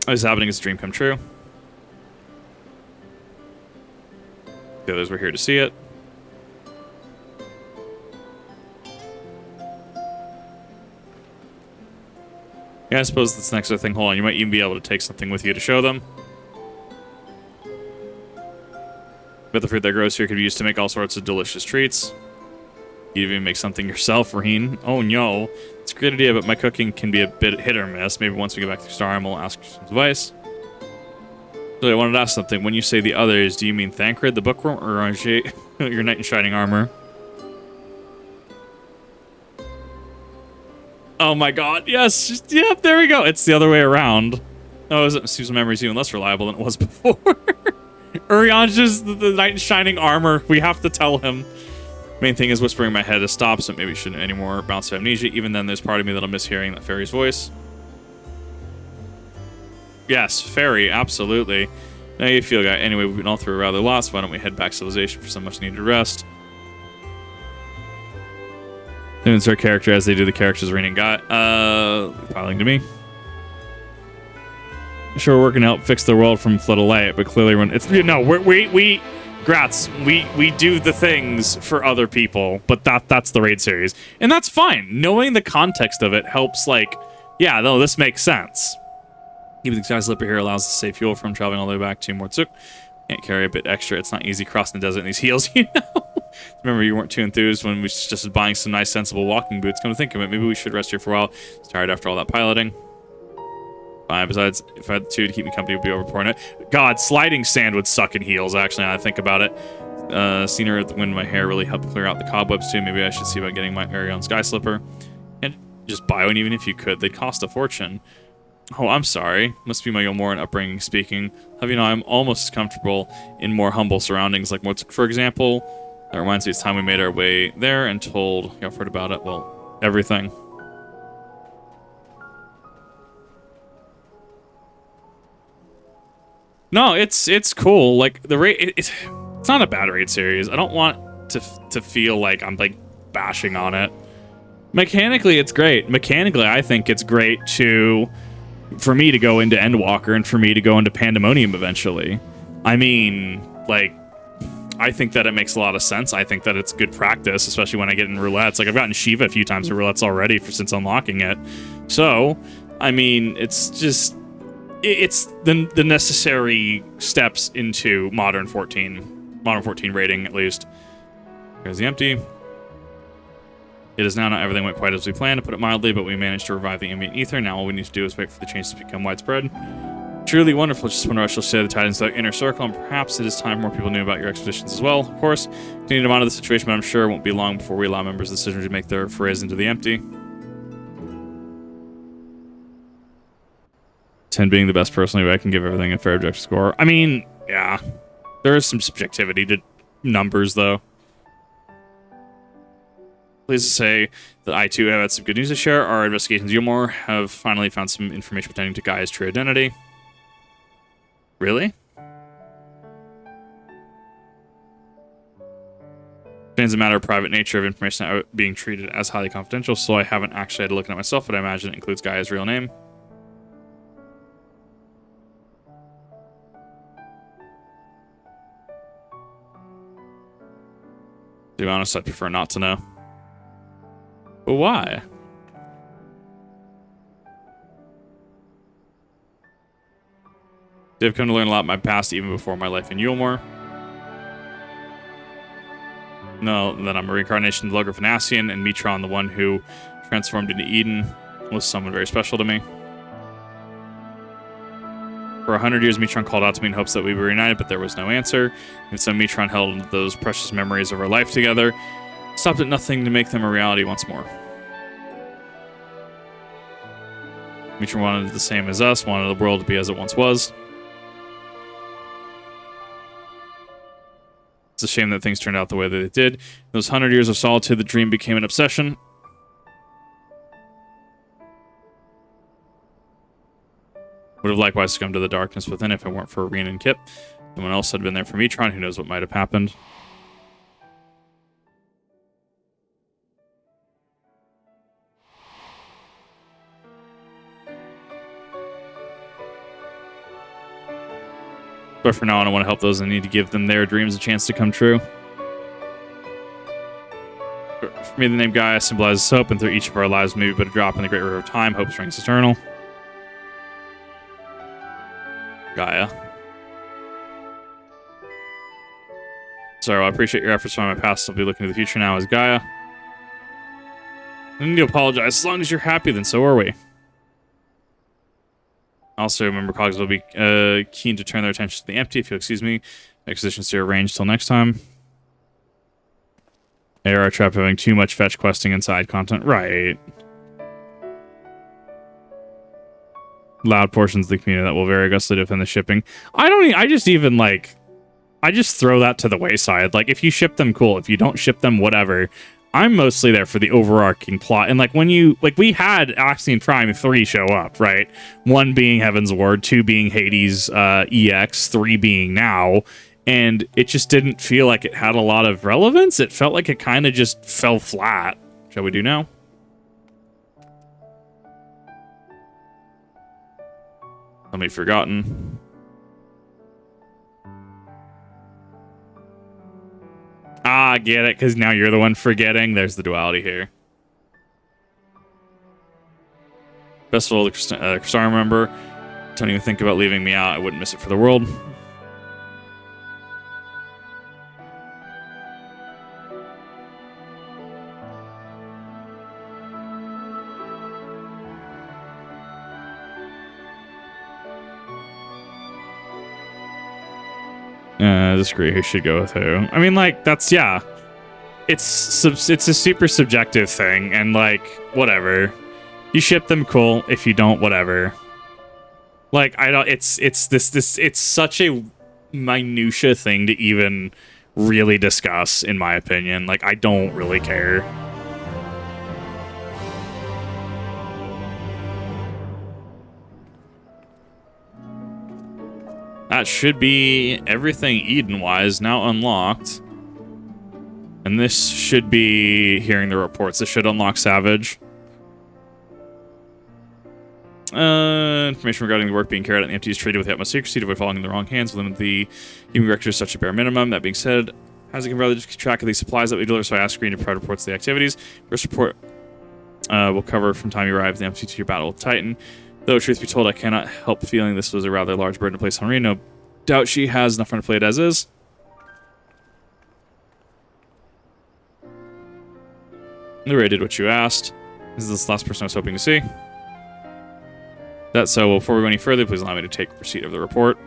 What is happening is a dream come true. The others were here to see it. Yeah, I suppose that's the next other thing. Hold on, you might even be able to take something with you to show them. But the fruit that grows here could be used to make all sorts of delicious treats. You even make something yourself, Ryne. Oh no. It's a great idea, but my cooking can be a bit hit or miss. Maybe once we get back to Star, we'll ask for some advice. So I wanted to ask something. When you say the others, do you mean Thancred, the bookworm, or Ranger, your knight in shining armor? Oh my god, yes! Yep, there we go. It's the other way around. Oh, Susan's memory is even less reliable than it was before. Urion's just the knight in shining armor. We have to tell him. Main thing is whispering in my head to stop, so maybe shouldn't anymore bounce of amnesia. Even then, there's part of me that'll miss hearing that faerie's voice. Yes, faerie, absolutely. Now you feel, guy. Anyway, we've been all through a rather lot, so why don't we head back to civilization for some much needed rest? It's our character as they do the characters Ryne and Gaia. Piling to me. Sure, we're working to help fix the world from flood of light, but clearly when it's Grats, we do the things for other people, but that's the raid series. And that's fine. Knowing the context of it helps, like, yeah, no, this makes sense. Even the sky slipper here allows us to save fuel from traveling all the way back to Mortsuk. Can't carry a bit extra. It's not easy crossing the desert in these heels, you know? Remember, you weren't too enthused when we just buying some nice, sensible walking boots. Come to think of it, maybe we should rest here for a while. It's tired after all that piloting. Fine. Besides, if I had two to keep me company, it would be overpouring it. God, sliding sand would suck in heels, actually, now I think about it. Seen her at the wind, my hair really helped clear out the cobwebs, too. Maybe I should see about getting my very own sky slipper. And just buy one, even if you could. They'd cost a fortune. Oh, I'm sorry. Must be my Yomoran upbringing speaking. Have you know, I'm almost comfortable in more humble surroundings, like Mortsuk, for example. That reminds me, it's time we made our way there and told... Y'all heard about it? Well, everything. No, it's cool. Like, the raid... It's not a bad raid series. I don't want to feel like I'm, like, bashing on it. Mechanically, it's great. Mechanically, I think it's great for me to go into Endwalker and for me to go into Pandemonium eventually. I mean, like, I think that it makes a lot of sense. I think that it's good practice, especially when I get in roulettes. Like, I've gotten Shiva a few times in roulettes already since unlocking it. So, I mean, it's just... It's the necessary steps into Modern 14. Modern 14 rating, at least. There's the empty. It is now not everything went quite as we planned, to put it mildly, but we managed to revive the ambient ether. Now all we need to do is wait for the changes to become widespread. Truly wonderful. Just wonder I shall say the tidings of the inner circle, and perhaps it is time more people knew about your expeditions as well. Of course, continue to monitor the situation, but I'm sure it won't be long before we allow members of the decision to make their forays into the empty. 10 being the best personally, but I can give everything a fair objective score. I mean, yeah. There is some subjectivity to numbers, though. Pleased to say that I, too, have had some good news to share. Our investigations Yomor have finally found some information pertaining to Gaia's true identity. Really? It's a matter of private nature of information being treated as highly confidential, so I haven't actually had to look at it myself, but I imagine it includes Gaia's real name. To be honest, I'd prefer not to know. But why? I've come to learn a lot of my past even before my life in Yulmore. No, that I'm a reincarnation of the Logger Fanasian, and Mitron, the one who transformed into Eden, was someone very special to me. For 100 years, Mitron called out to me in hopes that we were reunited, but there was no answer. And so Mitron held those precious memories of our life together, stopped at nothing to make them a reality once more. Mitron wanted the same as us, wanted the world to be as it once was. It's a shame that things turned out the way that they did. In those 100 years of solitude, the dream became an obsession. Would have likewise succumbed to the darkness within if it weren't for Ryne and Kip. Someone else had been there for Mitron. Who knows what might have happened. But for now on, I want to help those in need to give them their dreams a chance to come true. For me, the name Gaia symbolizes hope, and through each of our lives, maybe but a drop in the great river of time, hope springs eternal. Gaia. Sorry, well, I appreciate your efforts from my past. I'll be looking to the future now as Gaia. I need to apologize. As long as you're happy, then so are we. Also, remember, Cogs will be keen to turn their attention to the empty, if you'll excuse me. Expositions to arrange till next time. AR trap having too much fetch questing and side content. Right. Loud portions of the community that will very aggressively defend the shipping. I just throw that to the wayside. Like, if you ship them, cool. If you don't ship them, whatever. I'm mostly there for the overarching plot. And like we had Axiom Prime 3 show up, right? 1 being Heaven's Ward, 2 being Hades EX, 3 being now. And it just didn't feel like it had a lot of relevance. It felt like it kind of just fell flat. Shall we do now? Somebody forgotten. Ah, get it, because now you're the one forgetting. There's the duality here. Best of all, the Crystal member. Don't even think about leaving me out. I wouldn't miss it for the world. Disagree who should go with who. I mean, like, that's, yeah. It's a super subjective thing, and, like, whatever. You ship them, cool. If you don't, whatever. Like, I don't, it's such a minutia thing to even really discuss, in my opinion. Like, I don't really care. That should be everything Eden-wise now unlocked. And this should be hearing the reports. This should unlock Savage. Information regarding the work being carried out in the empty is treated with the utmost secrecy to avoid falling in the wrong hands. Limit the human record to such a bare minimum. That being said, as you can rather just keep track of these supplies that we deliver, so I ask Green to provide reports of the activities. First report will cover from time you arrive the empty to your battle with Titan. Though, truth be told, I cannot help feeling this was a rather large burden to place on Ryne. No doubt she has enough fun to play it as is. Lura did what you asked. This is the last person I was hoping to see. That's so. Well, before we go any further, please allow me to take receipt of the report.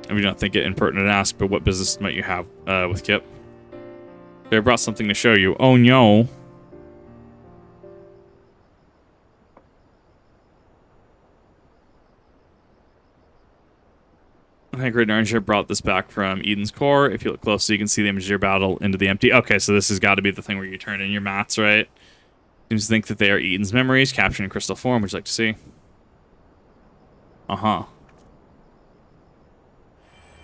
I do not think it impertinent to ask, but what business might you have with Kip? I brought something to show you. Oh no. I think Red Orange brought this back from Eden's core. If you look closely, you can see the image of your battle into the empty. Okay, so this has got to be the thing where you turn in your mats, right? Seems to think that they are Eden's memories, captured in crystal form. Would you like to see? Uh-huh.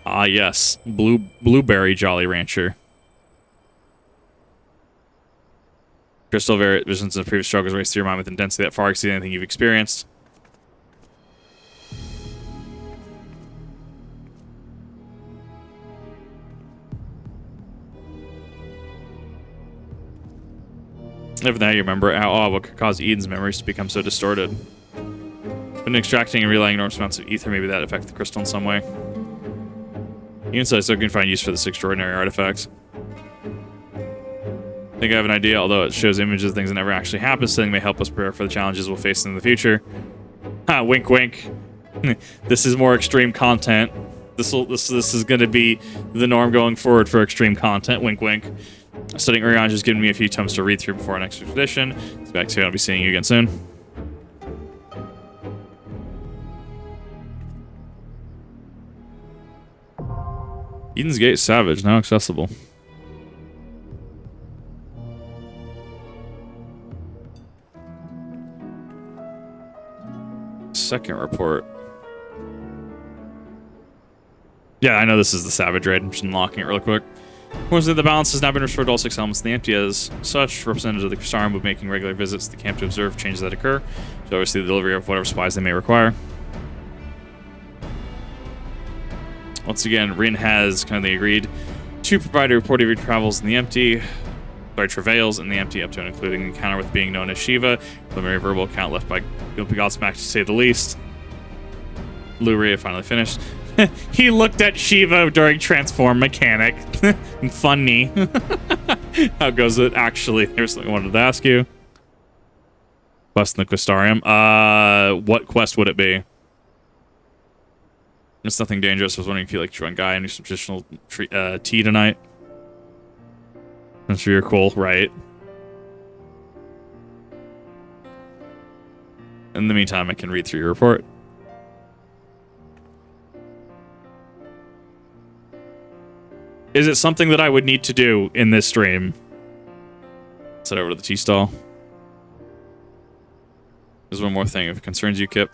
Ah, yes. Blueberry Jolly Rancher. Crystal visions of previous struggles race through your mind with intensity that far exceeds anything you've experienced. If now you remember how what could cause Eden's memories to become so distorted. When extracting and relaying enormous amounts of ether, maybe that affected the crystal in some way. Even so, I still can find use for this extraordinary artifact. I think I have an idea, although it shows images of things that never actually happened, something may help us prepare for the challenges we'll face in the future. Ha, wink wink. This is more extreme content. This is going to be the norm going forward for extreme content. Wink wink. Studying Urian has given me a few tomes to read through before our next expedition. It's back to you. I'll be seeing you again soon. Eden's Gate Savage, now accessible. Second report. Yeah, I know this is the Savage raid. I'm just unlocking it real quick. Once the balance has now been restored to all 6 elements in the empty as such. Representatives of the Crystarium will be making regular visits to the camp to observe changes that occur. To oversee the delivery of whatever supplies they may require. Once again, Ryne has kindly agreed to provide a report of your travels in the empty. Travails in the empty up to and including an encounter with being known as Shiva. Preliminary verbal account left by Godsmack to say the least. Luria finally finished. He looked at Shiva during Transform Mechanic. Funny. How goes it? Actually, here's something I wanted to ask you. Quest in the Crystarium. What quest would it be? It's nothing dangerous. I was wondering if you like to join Gaia and do some traditional tea tonight. I'm sure you're cool, right? In the meantime, I can read through your report. Is it something that I would need to do in this stream? Let's head over to the tea stall. There's one more thing. If it concerns you, Kip.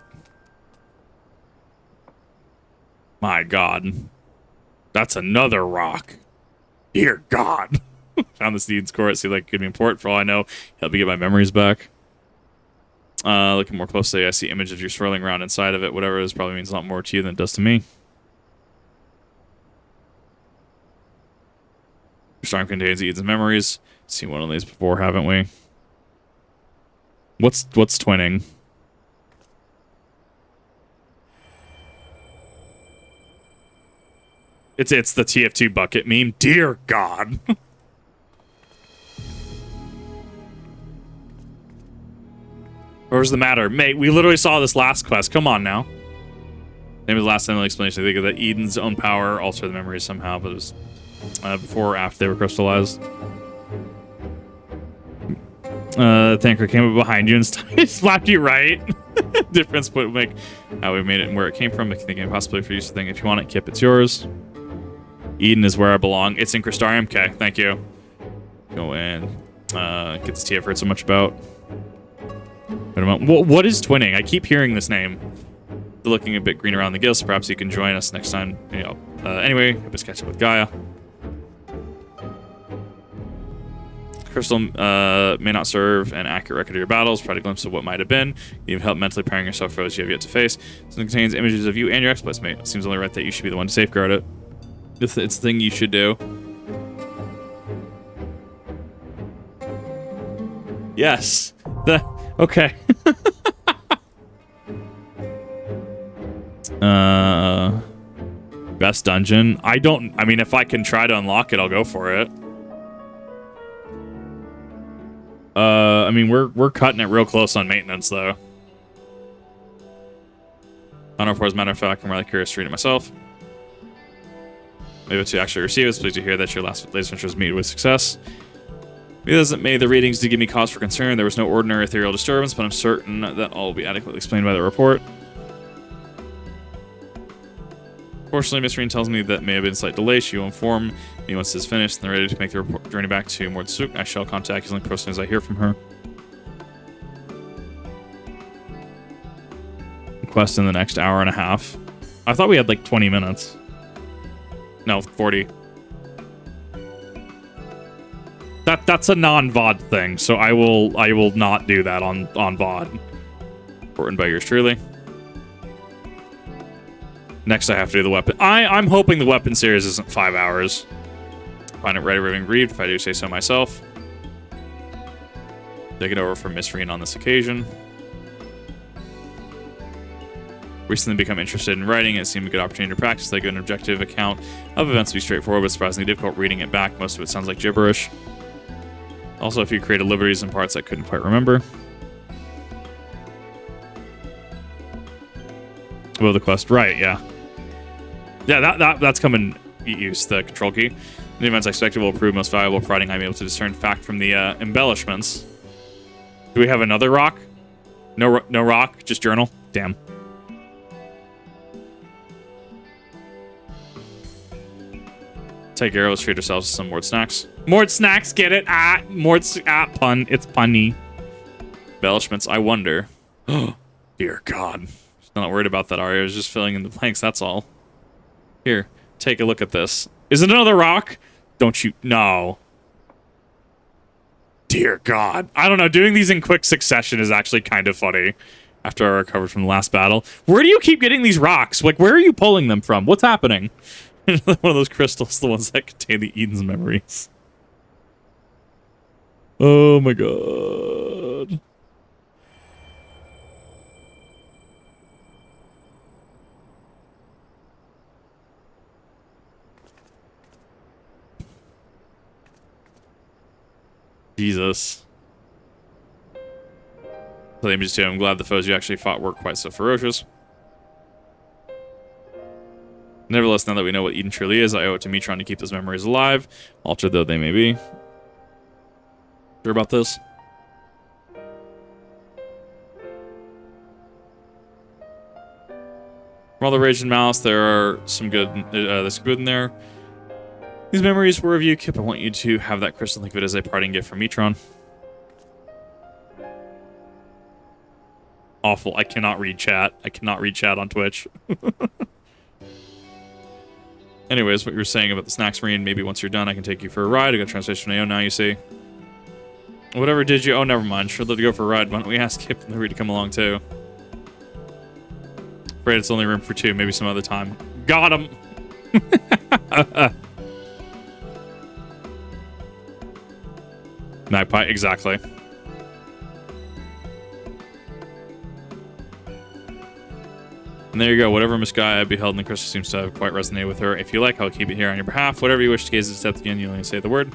My God. That's another rock. Dear God. Found this Eden's Court. See, like, could be important for all I know. Help me get my memories back. Looking more closely, I see images of you swirling around inside of it. Whatever it is probably means a lot more to you than it does to me. Your storm contains Eden's memories. Seen one of these before, haven't we? What's twinning? It's the TF2 bucket meme. Dear God. Where's the matter? Mate, we literally saw this last quest. Come on now. Maybe the last time explanation, I think that Eden's own power altered the memories somehow, but it was before or after they were crystallized. Tanker came up behind you and slapped you right. Difference would make how we made it and where it came from. Making the game possibly for you to think if you want it, Kip, it's yours. Eden is where I belong. It's in Crystarium. Okay, thank you. Go in. Get this tea I've heard so much about. Wait a moment. What is twinning? I keep hearing this name. They're looking a bit green around the gills, so perhaps you can join us next time. You know. Anyway, let's catch up with Gaia. Crystal may not serve an accurate record of your battles. Provide a glimpse of what might have been. You have help mentally preparing yourself for those you have yet to face. It contains images of you and your exploits, mate. It seems only right that you should be the one to safeguard it. It's the thing you should do. Yes. Okay. Best dungeon. I mean, if I can try to unlock it, I'll go for it. I mean, we're cutting it real close on maintenance, though. I don't know if, as a matter of fact, I'm really curious to read it myself. Maybe to actually receive it. It's pleased to hear that your latest venture was met with success. May the readings did give me cause for concern. There was no ordinary ethereal disturbance, but I'm certain that all will be adequately explained by the report. Fortunately, Miss Ryne tells me that may have been a slight delay. She will inform me once it's finished and they're ready to make the journey back to Mordsuk. I shall contact you as personally as I hear from her. Quest in the next hour and a half. I thought we had like 20 minutes. No, 40. That's a non-VOD thing, so I will not do that on VOD. Important by yours truly. Next, I have to do the weapon. I'm hoping the weapon series isn't 5 hours. Find it ready, raving grieved, if I do say so myself. Take it over from Miss Ryne on this occasion. Recently become interested in writing. It seemed a good opportunity to practice. They get an objective account of events to be straightforward, but surprisingly difficult reading it back. Most of it sounds like gibberish. Also, a few creative liberties and parts I couldn't quite remember. Well, the quest, right? Yeah, yeah. That's coming. Use the control key. The events I expected will prove most valuable, providing I'm able to discern fact from the embellishments. Do we have another rock? No rock, just journal? Damn. Take arrows, treat ourselves to some more snacks. More snacks, get it? Pun. It's punny. Embellishments, I wonder. Oh, dear God. I'm not worried about that, Arya. I was just filling in the blanks, that's all. Here, take a look at this. Is it another rock? Don't you? No. Dear God. I don't know. Doing these in quick succession is actually kind of funny after I recovered from the last battle. Where do you keep getting these rocks? Like, where are you pulling them from? What's happening? One of those crystals, the ones that contain the Eden's memories. Oh my God. Jesus. I'm glad the foes you actually fought weren't quite so ferocious. Nevertheless, now that we know what Eden truly is, I owe it to Metron to keep those memories alive, altered though they may be. Sure about this? From all the rage and malice, there are some good. There's good in there. These memories were of you, Kip. I want you to have that crystal liquid as a parting gift from Metron. Awful. I cannot read chat. I cannot read chat on Twitch. Anyways, what you were saying about the snacks, Marine, maybe once you're done, I can take you for a ride. I got translation from AO now, you see. Whatever did you... Oh, never mind. Sure, let to go for a ride. Why don't we ask Kip and Larry to come along, too? Afraid it's only room for two. Maybe some other time. Got him! Magpie, exactly. And there you go. Whatever Miss Gaia beheld in the crystal seems to have quite resonated with her. If you like, I'll keep it here on your behalf. Whatever you wish to gaze at depth again, you only say the word.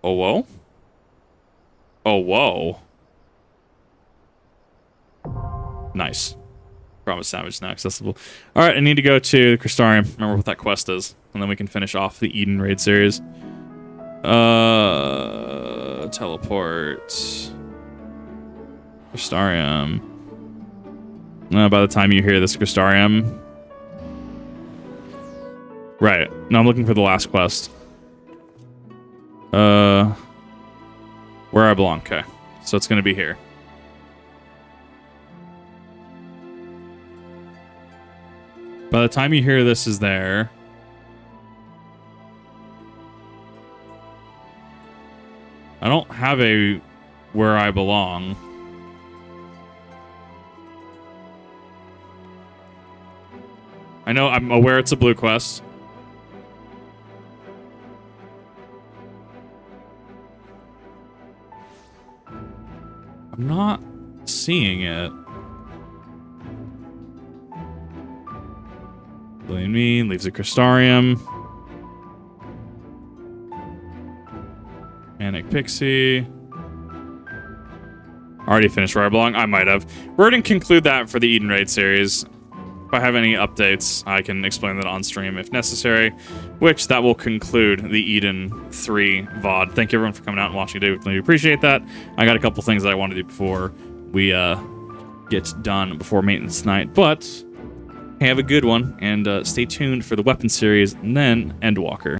Oh, whoa. Oh, whoa. Nice. Promise Savage now accessible. All right, I need to go to the Crystarium. Remember what that quest is. And then we can finish off the Eden raid series. Teleport. Crystarium. By the time you hear this Crystarium. Right. No, I'm looking for the last quest. Where I belong. Okay. So it's going to be here. By the time you hear this is there. I don't have a where I belong. I know I'm aware it's a blue quest. I'm not seeing it. Billion Mean leaves a Crystarium. Manic Pixie. Already finished where I belong. I might have. We're going to conclude that for the Eden Raid series. If I have any updates, I can explain that on stream if necessary, which that will conclude the Eden 3 VOD. Thank you everyone for coming out and watching today with me. Appreciate that. I got a couple things that I want to do before we get done before maintenance night, but have a good one and stay tuned for the weapon series and then Endwalker.